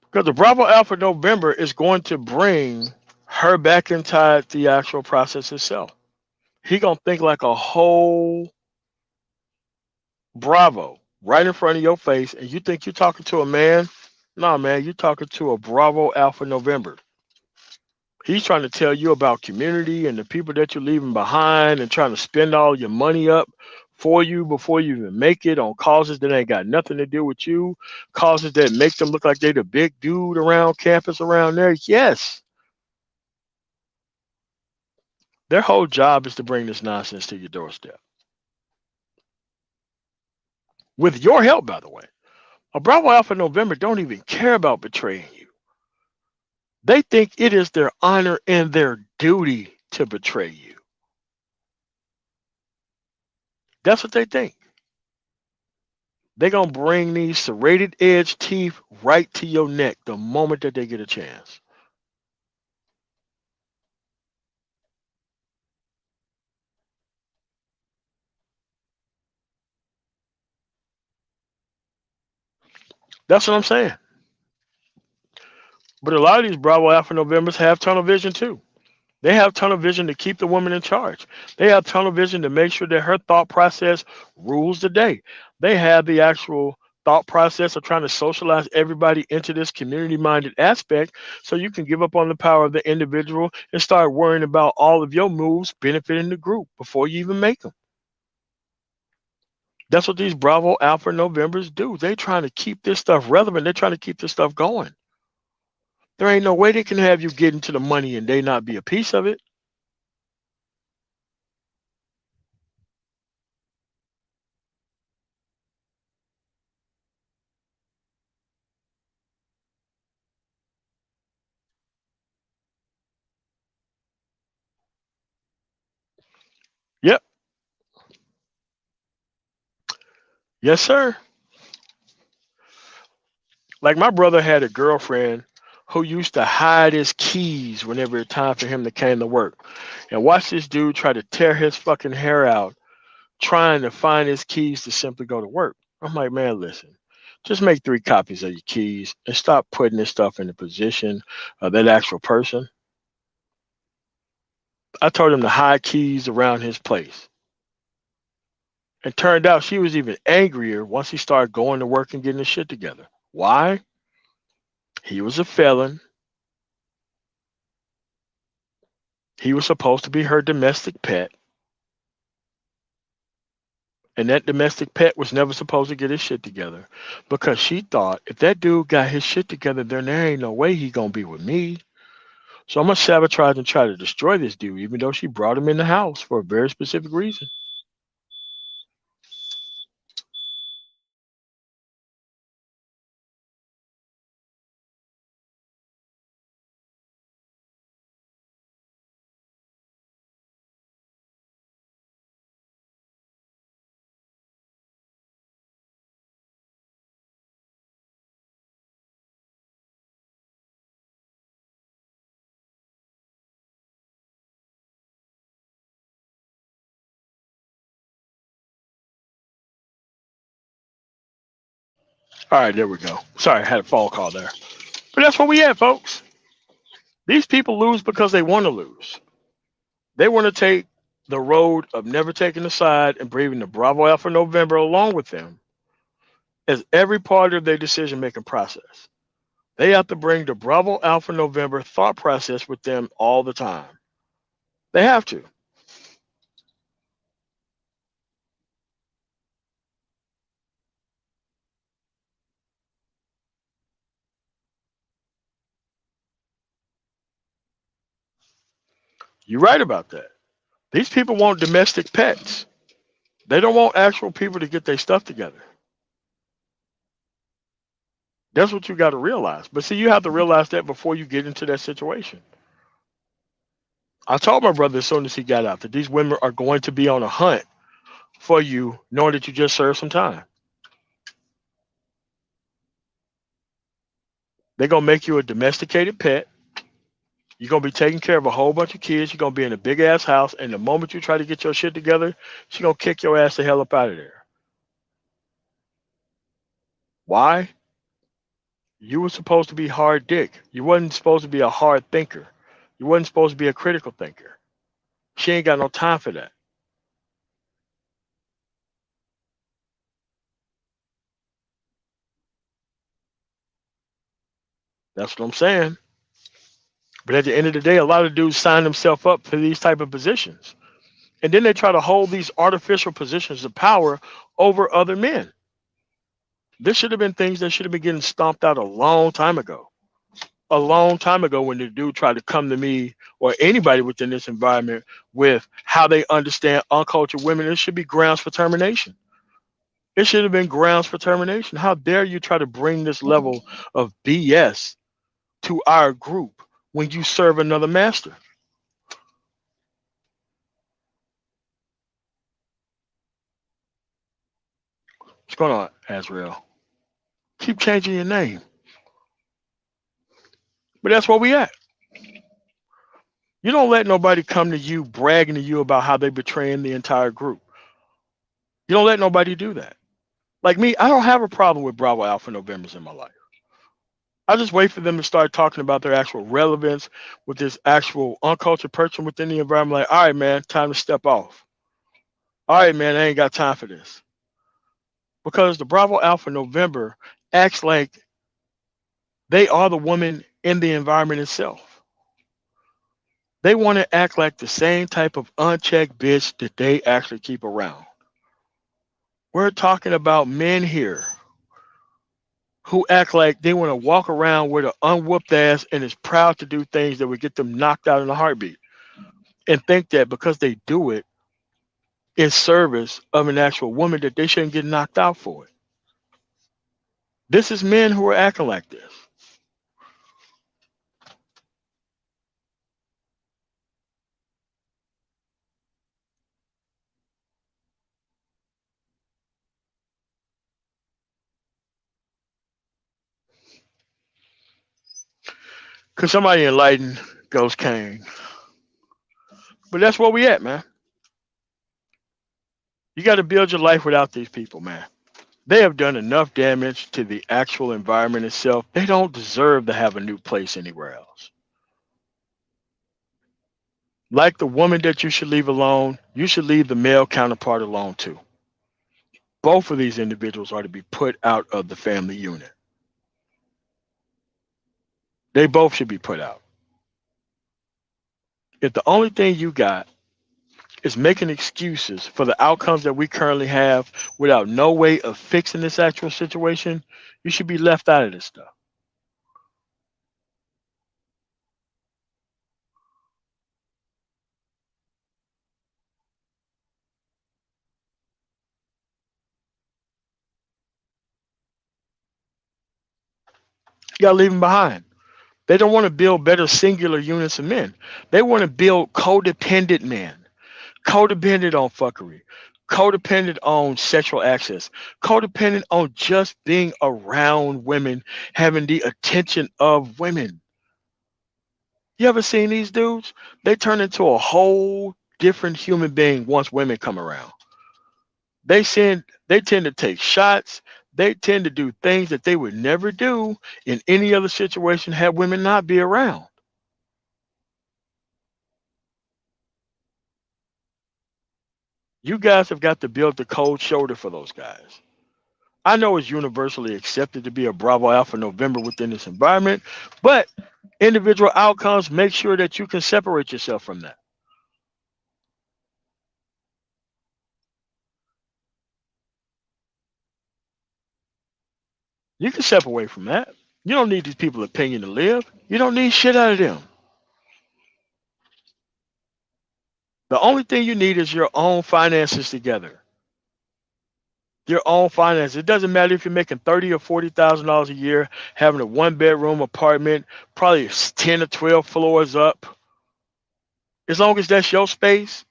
Because the Bravo Alpha November is going to bring her back inside the actual process itself. He gonna think like a whole Bravo right in front of your face, and you think you're talking to a man? No, man, you're talking to a Bravo Alpha November. He's trying to tell you about community and the people that you're leaving behind, and trying to spend all your money up for you before you even make it on causes that ain't got nothing to do with you, causes that make them look like they the big dude around campus around there. Yes, their whole job is to bring this nonsense to your doorstep with your help, by the way. A Bravo Alpha November don't even care about betraying you. They think it is their honor and their duty to betray you. That's what they think. They're going to bring these serrated edge teeth right to your neck the moment that they get a chance. That's what I'm saying. But a lot of these Bravo Alpha Novembers have tunnel vision too. They have tunnel vision to keep the woman in charge. They have tunnel vision to make sure that her thought process rules the day. They have the actual thought process of trying to socialize everybody into this community minded aspect so you can give up on the power of the individual and start worrying about all of your moves benefiting the group before you even make them. That's what these Bravo Alpha Novembers do. They trying to keep this stuff relevant. They're trying to keep this stuff going. There ain't no way they can have you get into the money and they not be a piece of it. Yep. Yes, sir. Like my brother had a girlfriend who used to hide his keys whenever it's time for him to came to work. And watch this dude try to tear his fucking hair out trying to find his keys to simply go to work. I'm like, man, listen, just make 3 copies of your keys and stop putting this stuff in the position of that actual person. I told him to hide keys around his place. And turned out she was even angrier once he started going to work and getting his shit together. Why? He was a felon. He was supposed to be her domestic pet. And that domestic pet was never supposed to get his shit together because she thought if that dude got his shit together, then there ain't no way he gonna be with me. So I'm gonna sabotage and try to destroy this dude, even though she brought him in the house for a very specific reason. All right, there we go. Sorry, I had a phone call there. But that's what we had, folks. These people lose because they want to lose. They want to take the road of never taking a side and bringing the Bravo Alpha November along with them as every part of their decision making process. They have to bring the Bravo Alpha November thought process with them all the time. They have to. You're right about that. These people want domestic pets. They don't want actual people to get their stuff together. That's what you got to realize. But see, you have to realize that before you get into that situation. I told my brother as soon as he got out that these women are going to be on a hunt for you, knowing that you just served some time. They're going to make you a domesticated pet. You're going to be taking care of a whole bunch of kids. You're going to be in a big ass house. And the moment you try to get your shit together, she's going to kick your ass the hell up out of there. Why? You were supposed to be hard dick. You wasn't supposed to be a hard thinker. You wasn't supposed to be a critical thinker. She ain't got no time for that. That's what I'm saying. But at the end of the day, a lot of dudes sign themselves up for these type of positions. And then they try to hold these artificial positions of power over other men. This should have been things that should have been getting stomped out a long time ago. A long time ago when the dude tried to come to me or anybody within this environment with how they understand uncultured women, it should be grounds for termination. It should have been grounds for termination. How dare you try to bring this level of BS to our group when you serve another master? What's going on, Azrael? Keep changing your name. But that's where we at. You don't let nobody come to you bragging to you about how they betraying the entire group. You don't let nobody do that. Like me, I don't have a problem with Bravo Alpha Novembers in my life. I just wait for them to start talking about their actual relevance with this actual uncultured person within the environment. Like, all right, man, time to step off. All right, man, I ain't got time for this. Because the Bravo Alpha November acts like they are the woman in the environment itself. They want to act like the same type of unchecked bitch that they actually keep around. We're talking about men here who act like they want to walk around with an unwhooped ass and is proud to do things that would get them knocked out in a heartbeat and think that because they do it in service of an actual woman that they shouldn't get knocked out for it. This is men who are acting like this. Cause somebody enlightened Ghost Kane. But that's where we at, man. You got to build your life without these people, man. They have done enough damage to the actual environment itself. They don't deserve to have a new place anywhere else. Like the woman that you should leave alone, you should leave the male counterpart alone too. Both of these individuals are to be put out of the family unit. They both should be put out. If the only thing you got is making excuses for the outcomes that we currently have without no way of fixing this actual situation, you should be left out of this stuff. You gotta leave them behind. They don't want to build better singular units of men. They want to build codependent men, codependent on fuckery, codependent on sexual access, codependent on just being around women, having the attention of women. You ever seen these dudes? They turn into a whole different human being once women come around. They tend to take shots. They tend to do things that they would never do in any other situation had women not be around. You guys have got to build the cold shoulder for those guys. I know it's universally accepted to be a Bravo Alpha November within this environment, but individual outcomes make sure that you can separate yourself from that. You can step away from that. You don't need these people's opinion to live. You don't need shit out of them. The only thing you need is your own finances together. Your own finances. It doesn't matter if you're making 30 or $40,000 a year, having a one-bedroom apartment, probably 10 or 12 floors up. As long as that's your space,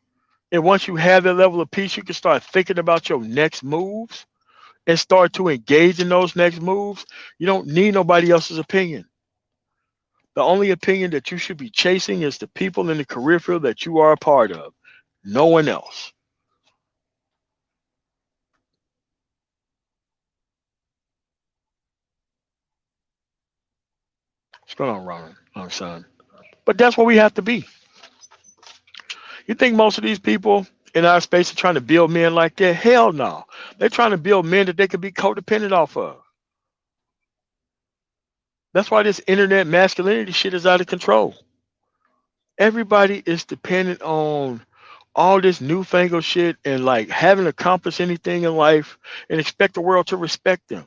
and once you have that level of peace, you can start thinking about your next moves and start to engage in those next moves. You don't need nobody else's opinion. The only opinion that you should be chasing is the people in the career field that you are a part of. No one else. What's going on, Ron, son? But that's what we have to be. You think most of these people in our space are trying to build men like that? Hell no. They're trying to build men that they can be codependent off of. That's why this internet masculinity shit is out of control. Everybody is dependent on all this newfangled shit and like haven't accomplished anything in life and expect the world to respect them.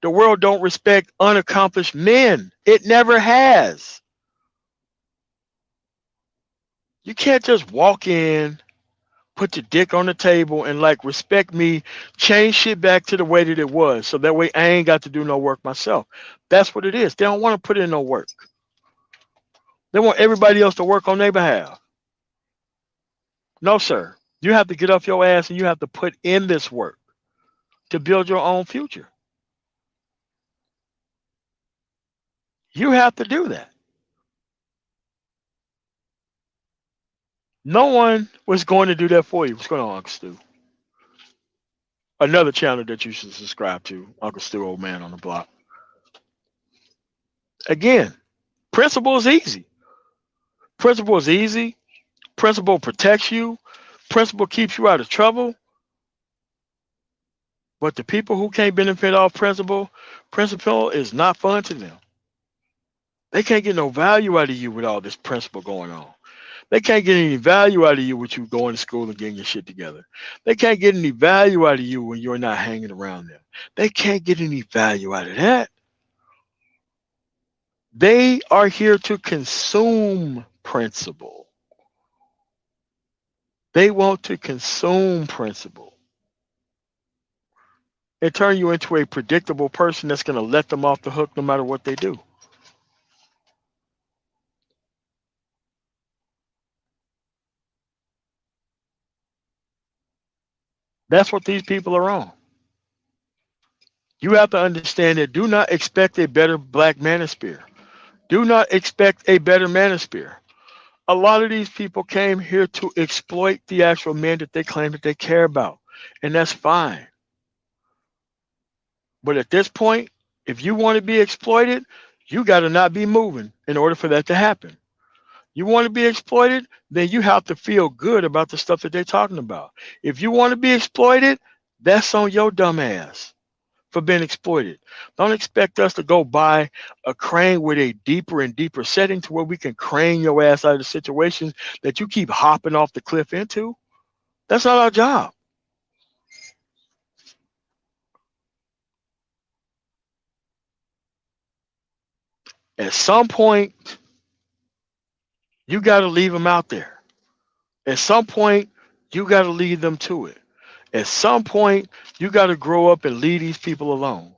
The world don't respect unaccomplished men. It never has. You can't just walk in, put your dick on the table and like respect me, change shit back to the way that it was. So that way I ain't got to do no work myself. That's what it is. They don't want to put in no work. They want everybody else to work on their behalf. No, sir. You have to get off your ass and you have to put in this work. to build your own future. You have to do that. No one was going to do that for you. What's going on, Uncle Stu? Another channel that you should subscribe to, Uncle Stu, old man on the block. Again, principle is easy. Principle is easy. Principle protects you. Principle keeps you out of trouble. But the people who can't benefit off principle, principle is not fun to them. They can't get no value out of you with all this principle going on. They can't get any value out of you with you going to school and getting your shit together. They can't get any value out of you when you're not hanging around them. They can't get any value out of that. They are here to consume principle. They want to consume principle and turn you into a predictable person that's going to let them off the hook no matter what they do. That's what these people are on. You have to understand that do not expect a better black manosphere. Do not expect a better manosphere. A lot of these people came here to exploit the actual men that they claim that they care about. And that's fine. But at this point, if you want to be exploited, you got to not be moving in order for that to happen. You want to be exploited, then you have to feel good about the stuff that they're talking about. If you want to be exploited, that's on your dumb ass for being exploited. Don't expect us to go buy a crane with a deeper and deeper setting to where we can crane your ass out of the situations that you keep hopping off the cliff into. That's not our job. At some point, you got to leave them out there. At some point, you got to lead them to it. At some point, you got to grow up and leave these people alone.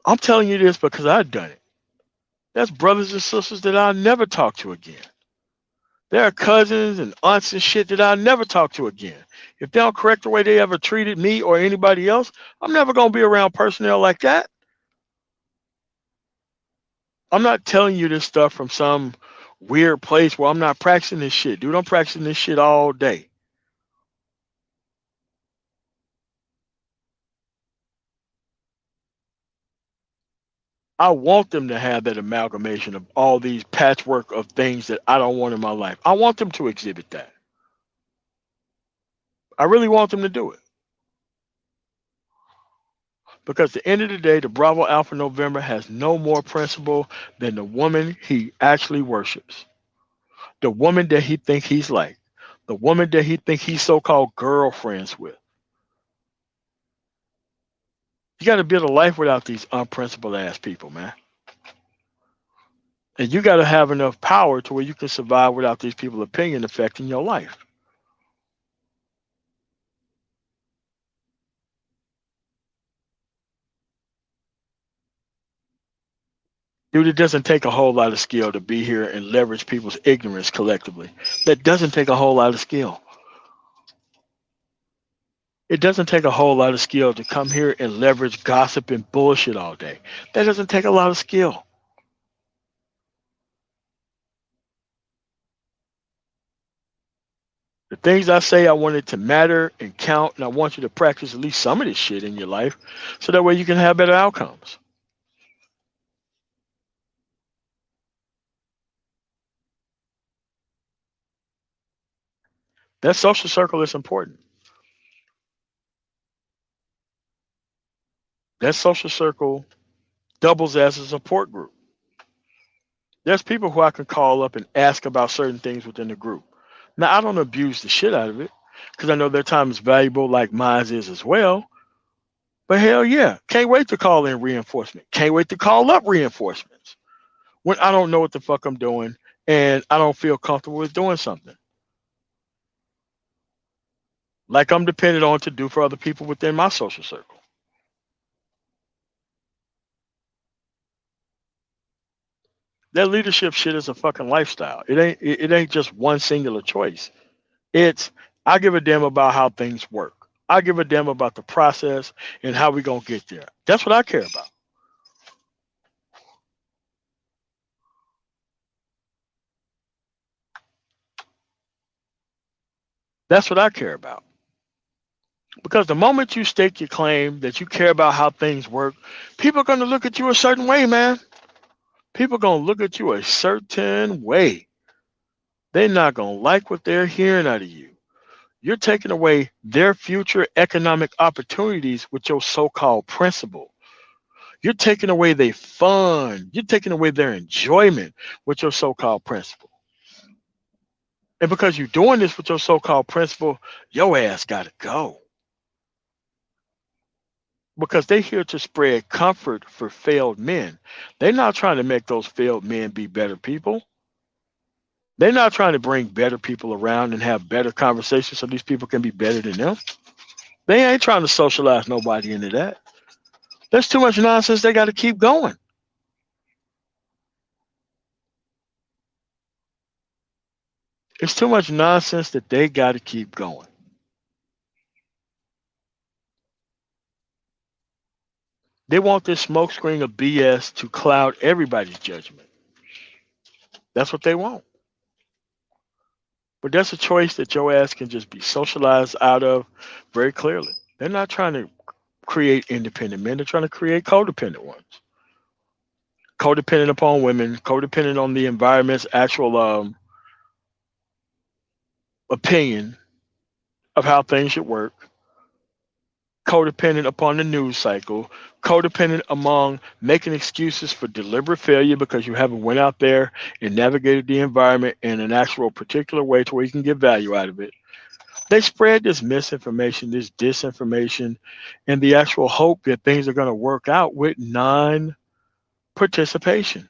I'm telling you this because I've done it. That's brothers and sisters that I'll never talk to again. There are cousins and aunts and shit that I'll never talk to again. If they don't correct the way they ever treated me or anybody else, I'm never going to be around personnel like that. I'm not telling you this stuff from some weird place where I'm not practicing this shit. Dude, I'm practicing this shit all day. I want them to have that amalgamation of all these patchwork of things that I don't want in my life. I want them to exhibit that. I really want them to do it. Because at the end of the day, the Bravo Alpha November has no more principle than the woman he actually worships. The woman that he think he's like. The woman that he think he's so-called girlfriends with. You got to build a life without these unprincipled ass people, man. And you got to have enough power to where you can survive without these people's opinion affecting your life. Dude, it doesn't take a whole lot of skill to be here and leverage people's ignorance collectively. That doesn't take a whole lot of skill. It doesn't take a whole lot of skill to come here and leverage gossip and bullshit all day. That doesn't take a lot of skill. The things I say, I want it to matter and count, and I want you to practice at least some of this shit in your life so that way you can have better outcomes. That social circle is important. That social circle doubles as a support group. There's people who I can call up and ask about certain things within the group. Now, I don't abuse the shit out of it because I know their time is valuable, like mine is as well. But hell yeah, can't wait to call in reinforcement. Can't wait to call up reinforcements when I don't know what the fuck I'm doing and I don't feel comfortable with doing something. Like I'm dependent on to do for other people within my social circle. That leadership shit is a fucking lifestyle. It ain't just one singular choice. It's I give a damn about how things work. I give a damn about the process and how we gonna get there. That's what I care about. That's what I care about. Because the moment you stake your claim that you care about how things work, people are gonna look at you a certain way, man. People are gonna look at you a certain way. They're not gonna like what they're hearing out of you. You're taking away their future economic opportunities with your so-called principle. You're taking away their fun. You're taking away their enjoyment with your so-called principle. And because you're doing this with your so-called principle, your ass gotta go. Because they're here to spread comfort for failed men. They're not trying to make those failed men be better people. They're not trying to bring better people around and have better conversations so these people can be better than them. They ain't trying to socialize nobody into that. There's too much nonsense. They got to keep going. It's too much nonsense that they got to keep going. They want this smokescreen of BS to cloud everybody's judgment. That's what they want. But that's a choice that your ass can just be socialized out of very clearly. They're not trying to create independent men. They're trying to create codependent ones. Codependent upon women, codependent on the environment's actual opinion of how things should work, codependent upon the news cycle, codependent among making excuses for deliberate failure because you haven't went out there and navigated the environment in an actual particular way to where you can get value out of it. They spread this misinformation, this disinformation, and the actual hope that things are going to work out with non participation.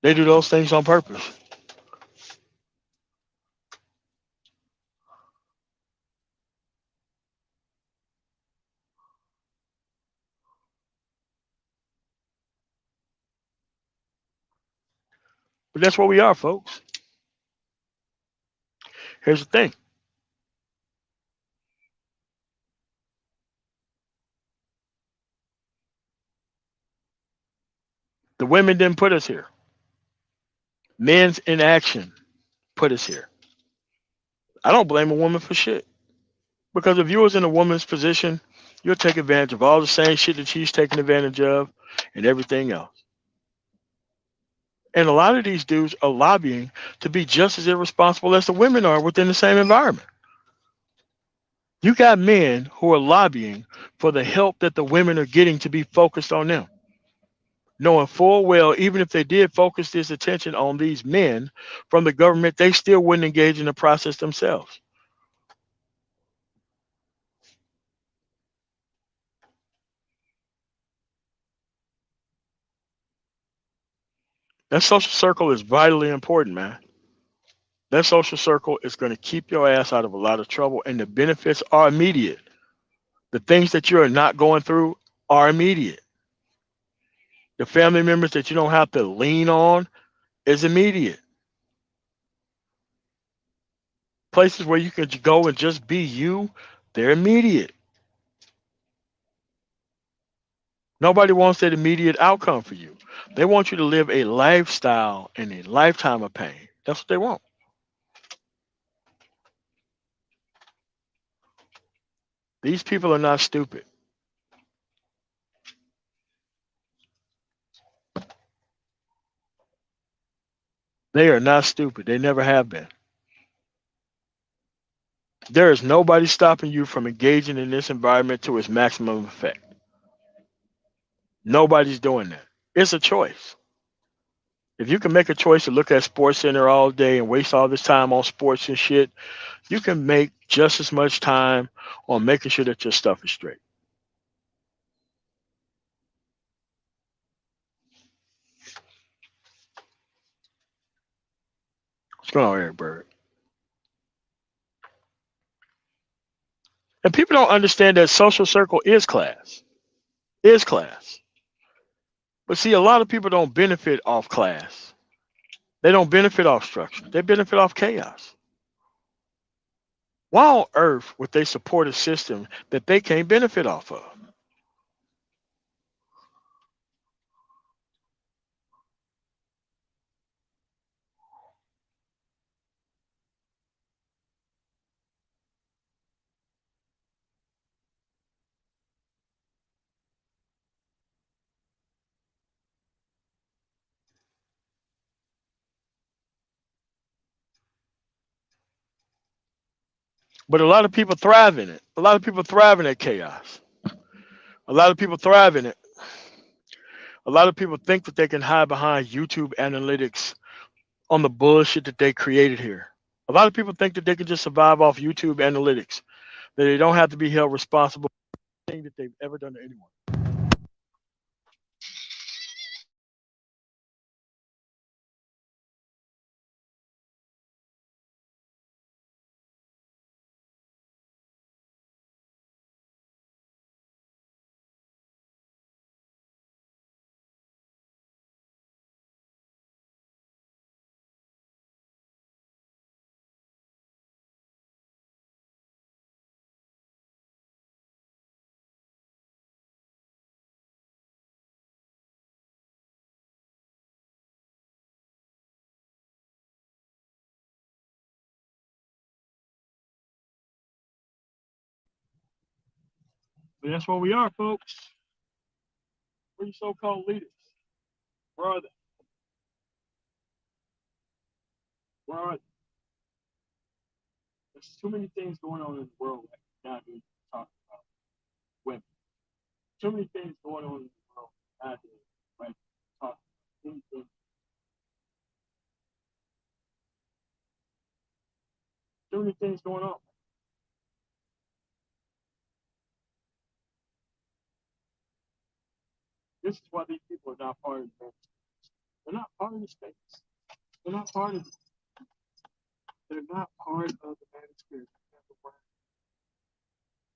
They do those things on purpose. But that's what we are, folks. Here's the thing: the women didn't put us here. Men's inaction put us here. I don't blame a woman for shit. Because if you was in a woman's position, you'll take advantage of all the same shit that she's taking advantage of and everything else. And a lot of these dudes are lobbying to be just as irresponsible as the women are within the same environment. You got men who are lobbying for the help that the women are getting to be focused on them, knowing full well, even if they did focus this attention on these men from the government, they still wouldn't engage in the process themselves. That social circle is vitally important, man. That social circle is going to keep your ass out of a lot of trouble, and the benefits are immediate. The things that you're not going through are immediate. The family members that you don't have to lean on is immediate. Places where you can go and just be you, they're immediate. Nobody wants that immediate outcome for you. They want you to live a lifestyle and a lifetime of pain. That's what they want. These people are not stupid. They are not stupid. They never have been. There is nobody stopping you from engaging in this environment to its maximum effect. Nobody's doing that. It's a choice. If you can make a choice to look at Sports Center all day and waste all this time on sports and shit, you can make just as much time on making sure that your stuff is straight. What's going on, Eric Bird? And people don't understand that social circle is class. Is class. But see, a lot of people don't benefit off class. They don't benefit off structure. They benefit off chaos. Why on earth would they support a system that they can't benefit off of? But a lot of people thrive in it. A lot of people thrive in that chaos. A lot of people thrive in it. A lot of people think that they can hide behind YouTube analytics on the bullshit that they created here. A lot of people think that they can just survive off YouTube analytics, that they don't have to be held responsible for anything that they've ever done to anyone. But that's what we are, folks. We're so-called leaders. Where are they? Where are they? There's too many things going on in the world right now to talk about women. Too many things going on in the world nowadays, right? Talk about anything. Too many things going on. This is why these people are not part of the states. They're not part of the states. They're not part of it. They're not part of the manosphere.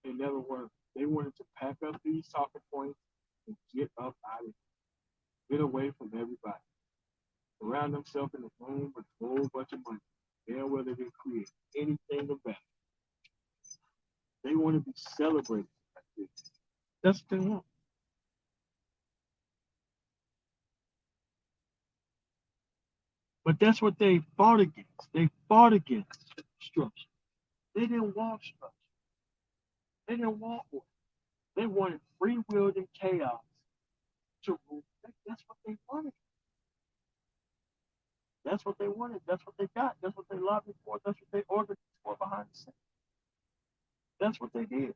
They never were. They wanted to pack up these talking points and get up out of it. Get away from everybody. Surround themselves in a room with a whole bunch of money. They're whether they create anything of value. They want to be celebrated. That's what they want. But that's what they fought against. They fought against structure. They didn't want structure. They didn't want order. They wanted free will and chaos to rule. That's what they wanted. That's what they wanted. That's what they got. That's what they lobbied for. That's what they organized for behind the scenes. That's what they did.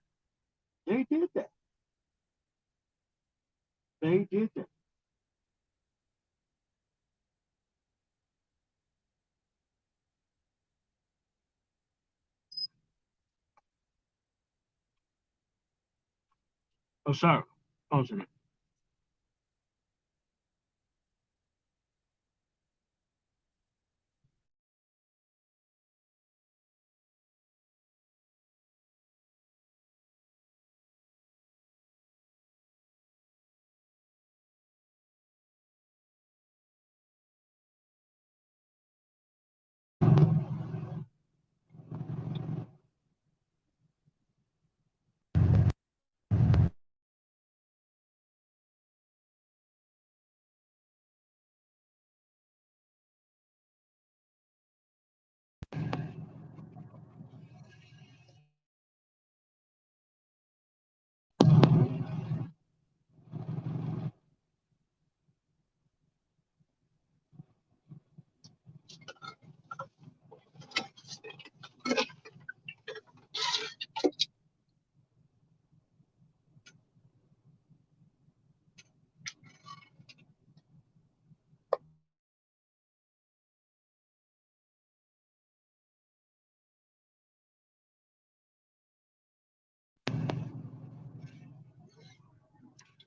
They did that. They did that. Oh, sorry. Pause a minute.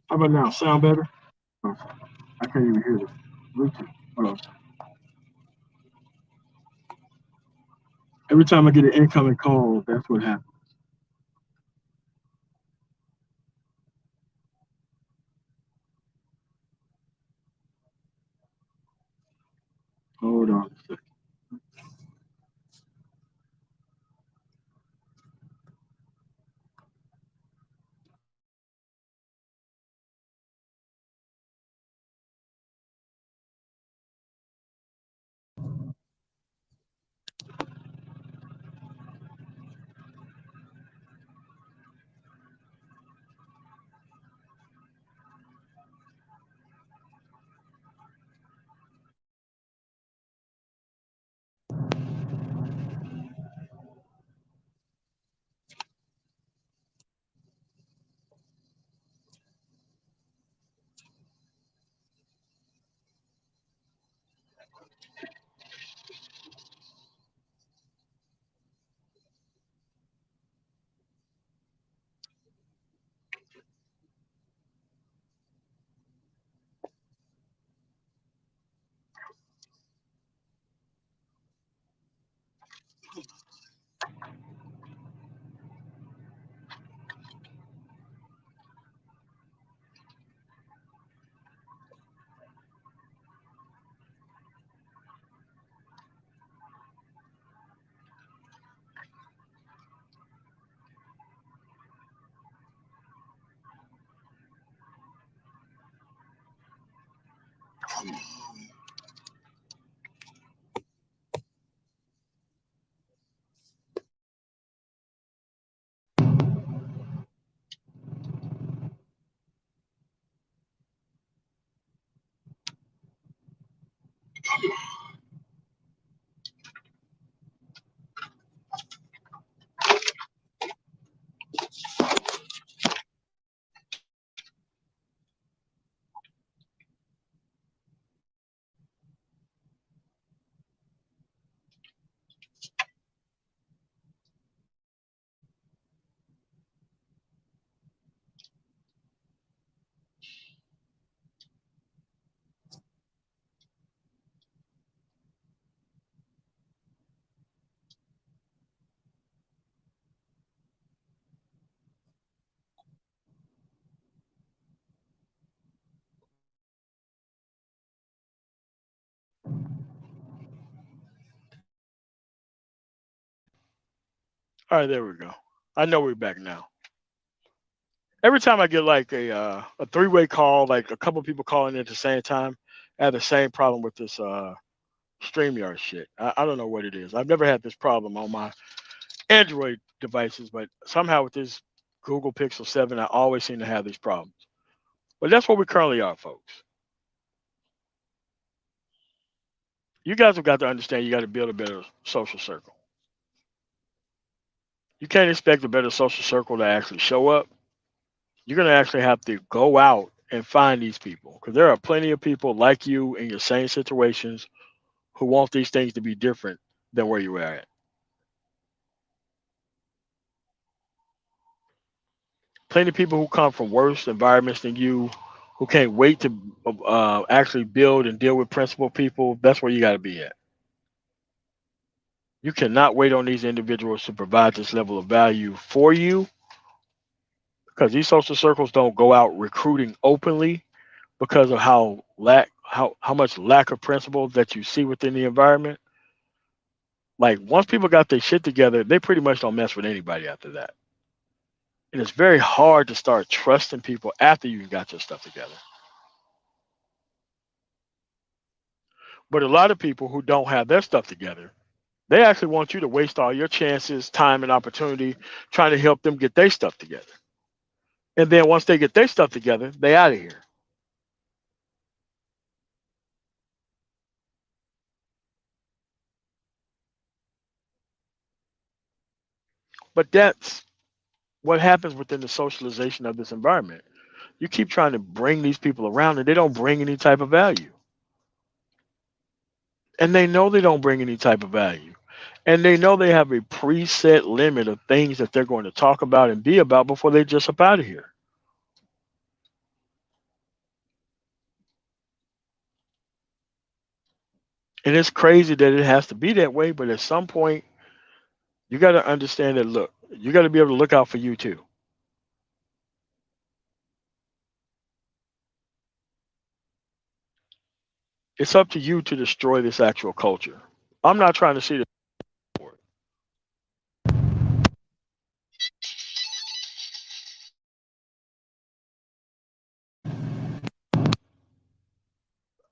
How about now? Sound better? Oh, I can't even hear the Bluetooth. Hold on. Every time I get an incoming call, that's what happens. Hold on a second. All right, there we go. I know we're back now. Every time I get like a three-way call, like a couple people calling in at the same time, I have the same problem with this StreamYard shit. I don't know what it is. I've never had this problem on my Android devices, but somehow with this Google Pixel 7, I always seem to have these problems. But that's where we currently are, folks. You guys have got to understand you got to build a better social circle. You can't expect a better social circle to actually show up. You're going to actually have to go out and find these people because there are plenty of people like you in your same situations who want these things to be different than where you are at. Plenty of people who come from worse environments than you, who can't wait to actually build and deal with principal people. That's where you got to be at. You cannot wait on these individuals to provide this level of value for you because these social circles don't go out recruiting openly because of how much lack of principle that you see within the environment. Like once people got their shit together, they pretty much don't mess with anybody after that. And it's very hard to start trusting people after you got your stuff together. But a lot of people who don't have their stuff together, they actually want you to waste all your chances, time, and opportunity trying to help them get their stuff together. And then once they get their stuff together, they out of here. But that's what happens within the socialization of this environment. You keep trying to bring these people around and they don't bring any type of value. And they know they don't bring any type of value. And they know they have a preset limit of things that they're going to talk about and be about before they just up out of here. And it's crazy that it has to be that way, but at some point, you got to understand that look, you got to be able to look out for you too. It's up to you to destroy this actual culture. I'm not trying to see this forward.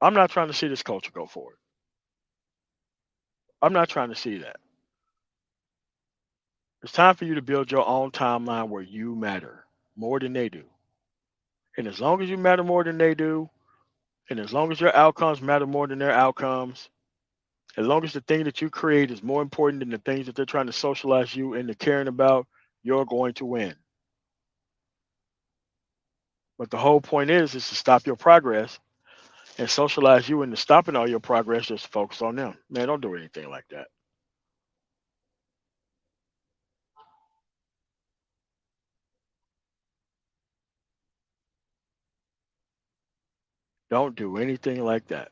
I'm not trying to see this culture go forward. I'm not trying to see that. It's time for you to build your own timeline where you matter more than they do. And as long as you matter more than they do, and as long as your outcomes matter more than their outcomes, as long as the thing that you create is more important than the things that they're trying to socialize you into caring about, you're going to win. But the whole point is to stop your progress and socialize you into stopping all your progress just to focus on them. Man, don't do anything like that. Don't do anything like that.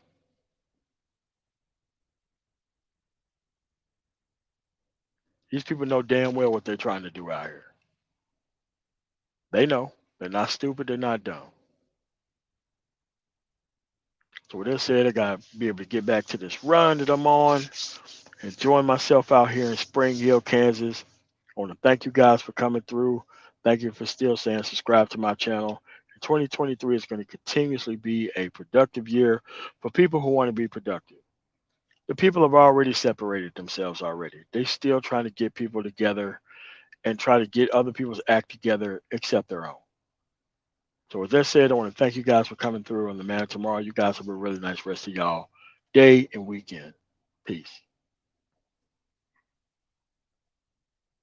These people know damn well what they're trying to do out here. They know. They're not stupid. They're not dumb. So with that said, I got to be able to get back to this run that I'm on, enjoying myself out here in Spring Hill, Kansas. I want to thank you guys for coming through. Thank you for still saying subscribe to my channel. 2023 is going to continuously be a productive year for people who want to be productive. The people have already separated themselves already. They still trying to get people together and try to get other people's act together except their own. So with that said, I want to thank you guys for coming through on the Man Tomorrow. You guys have a really nice rest of y'all day and weekend. Peace.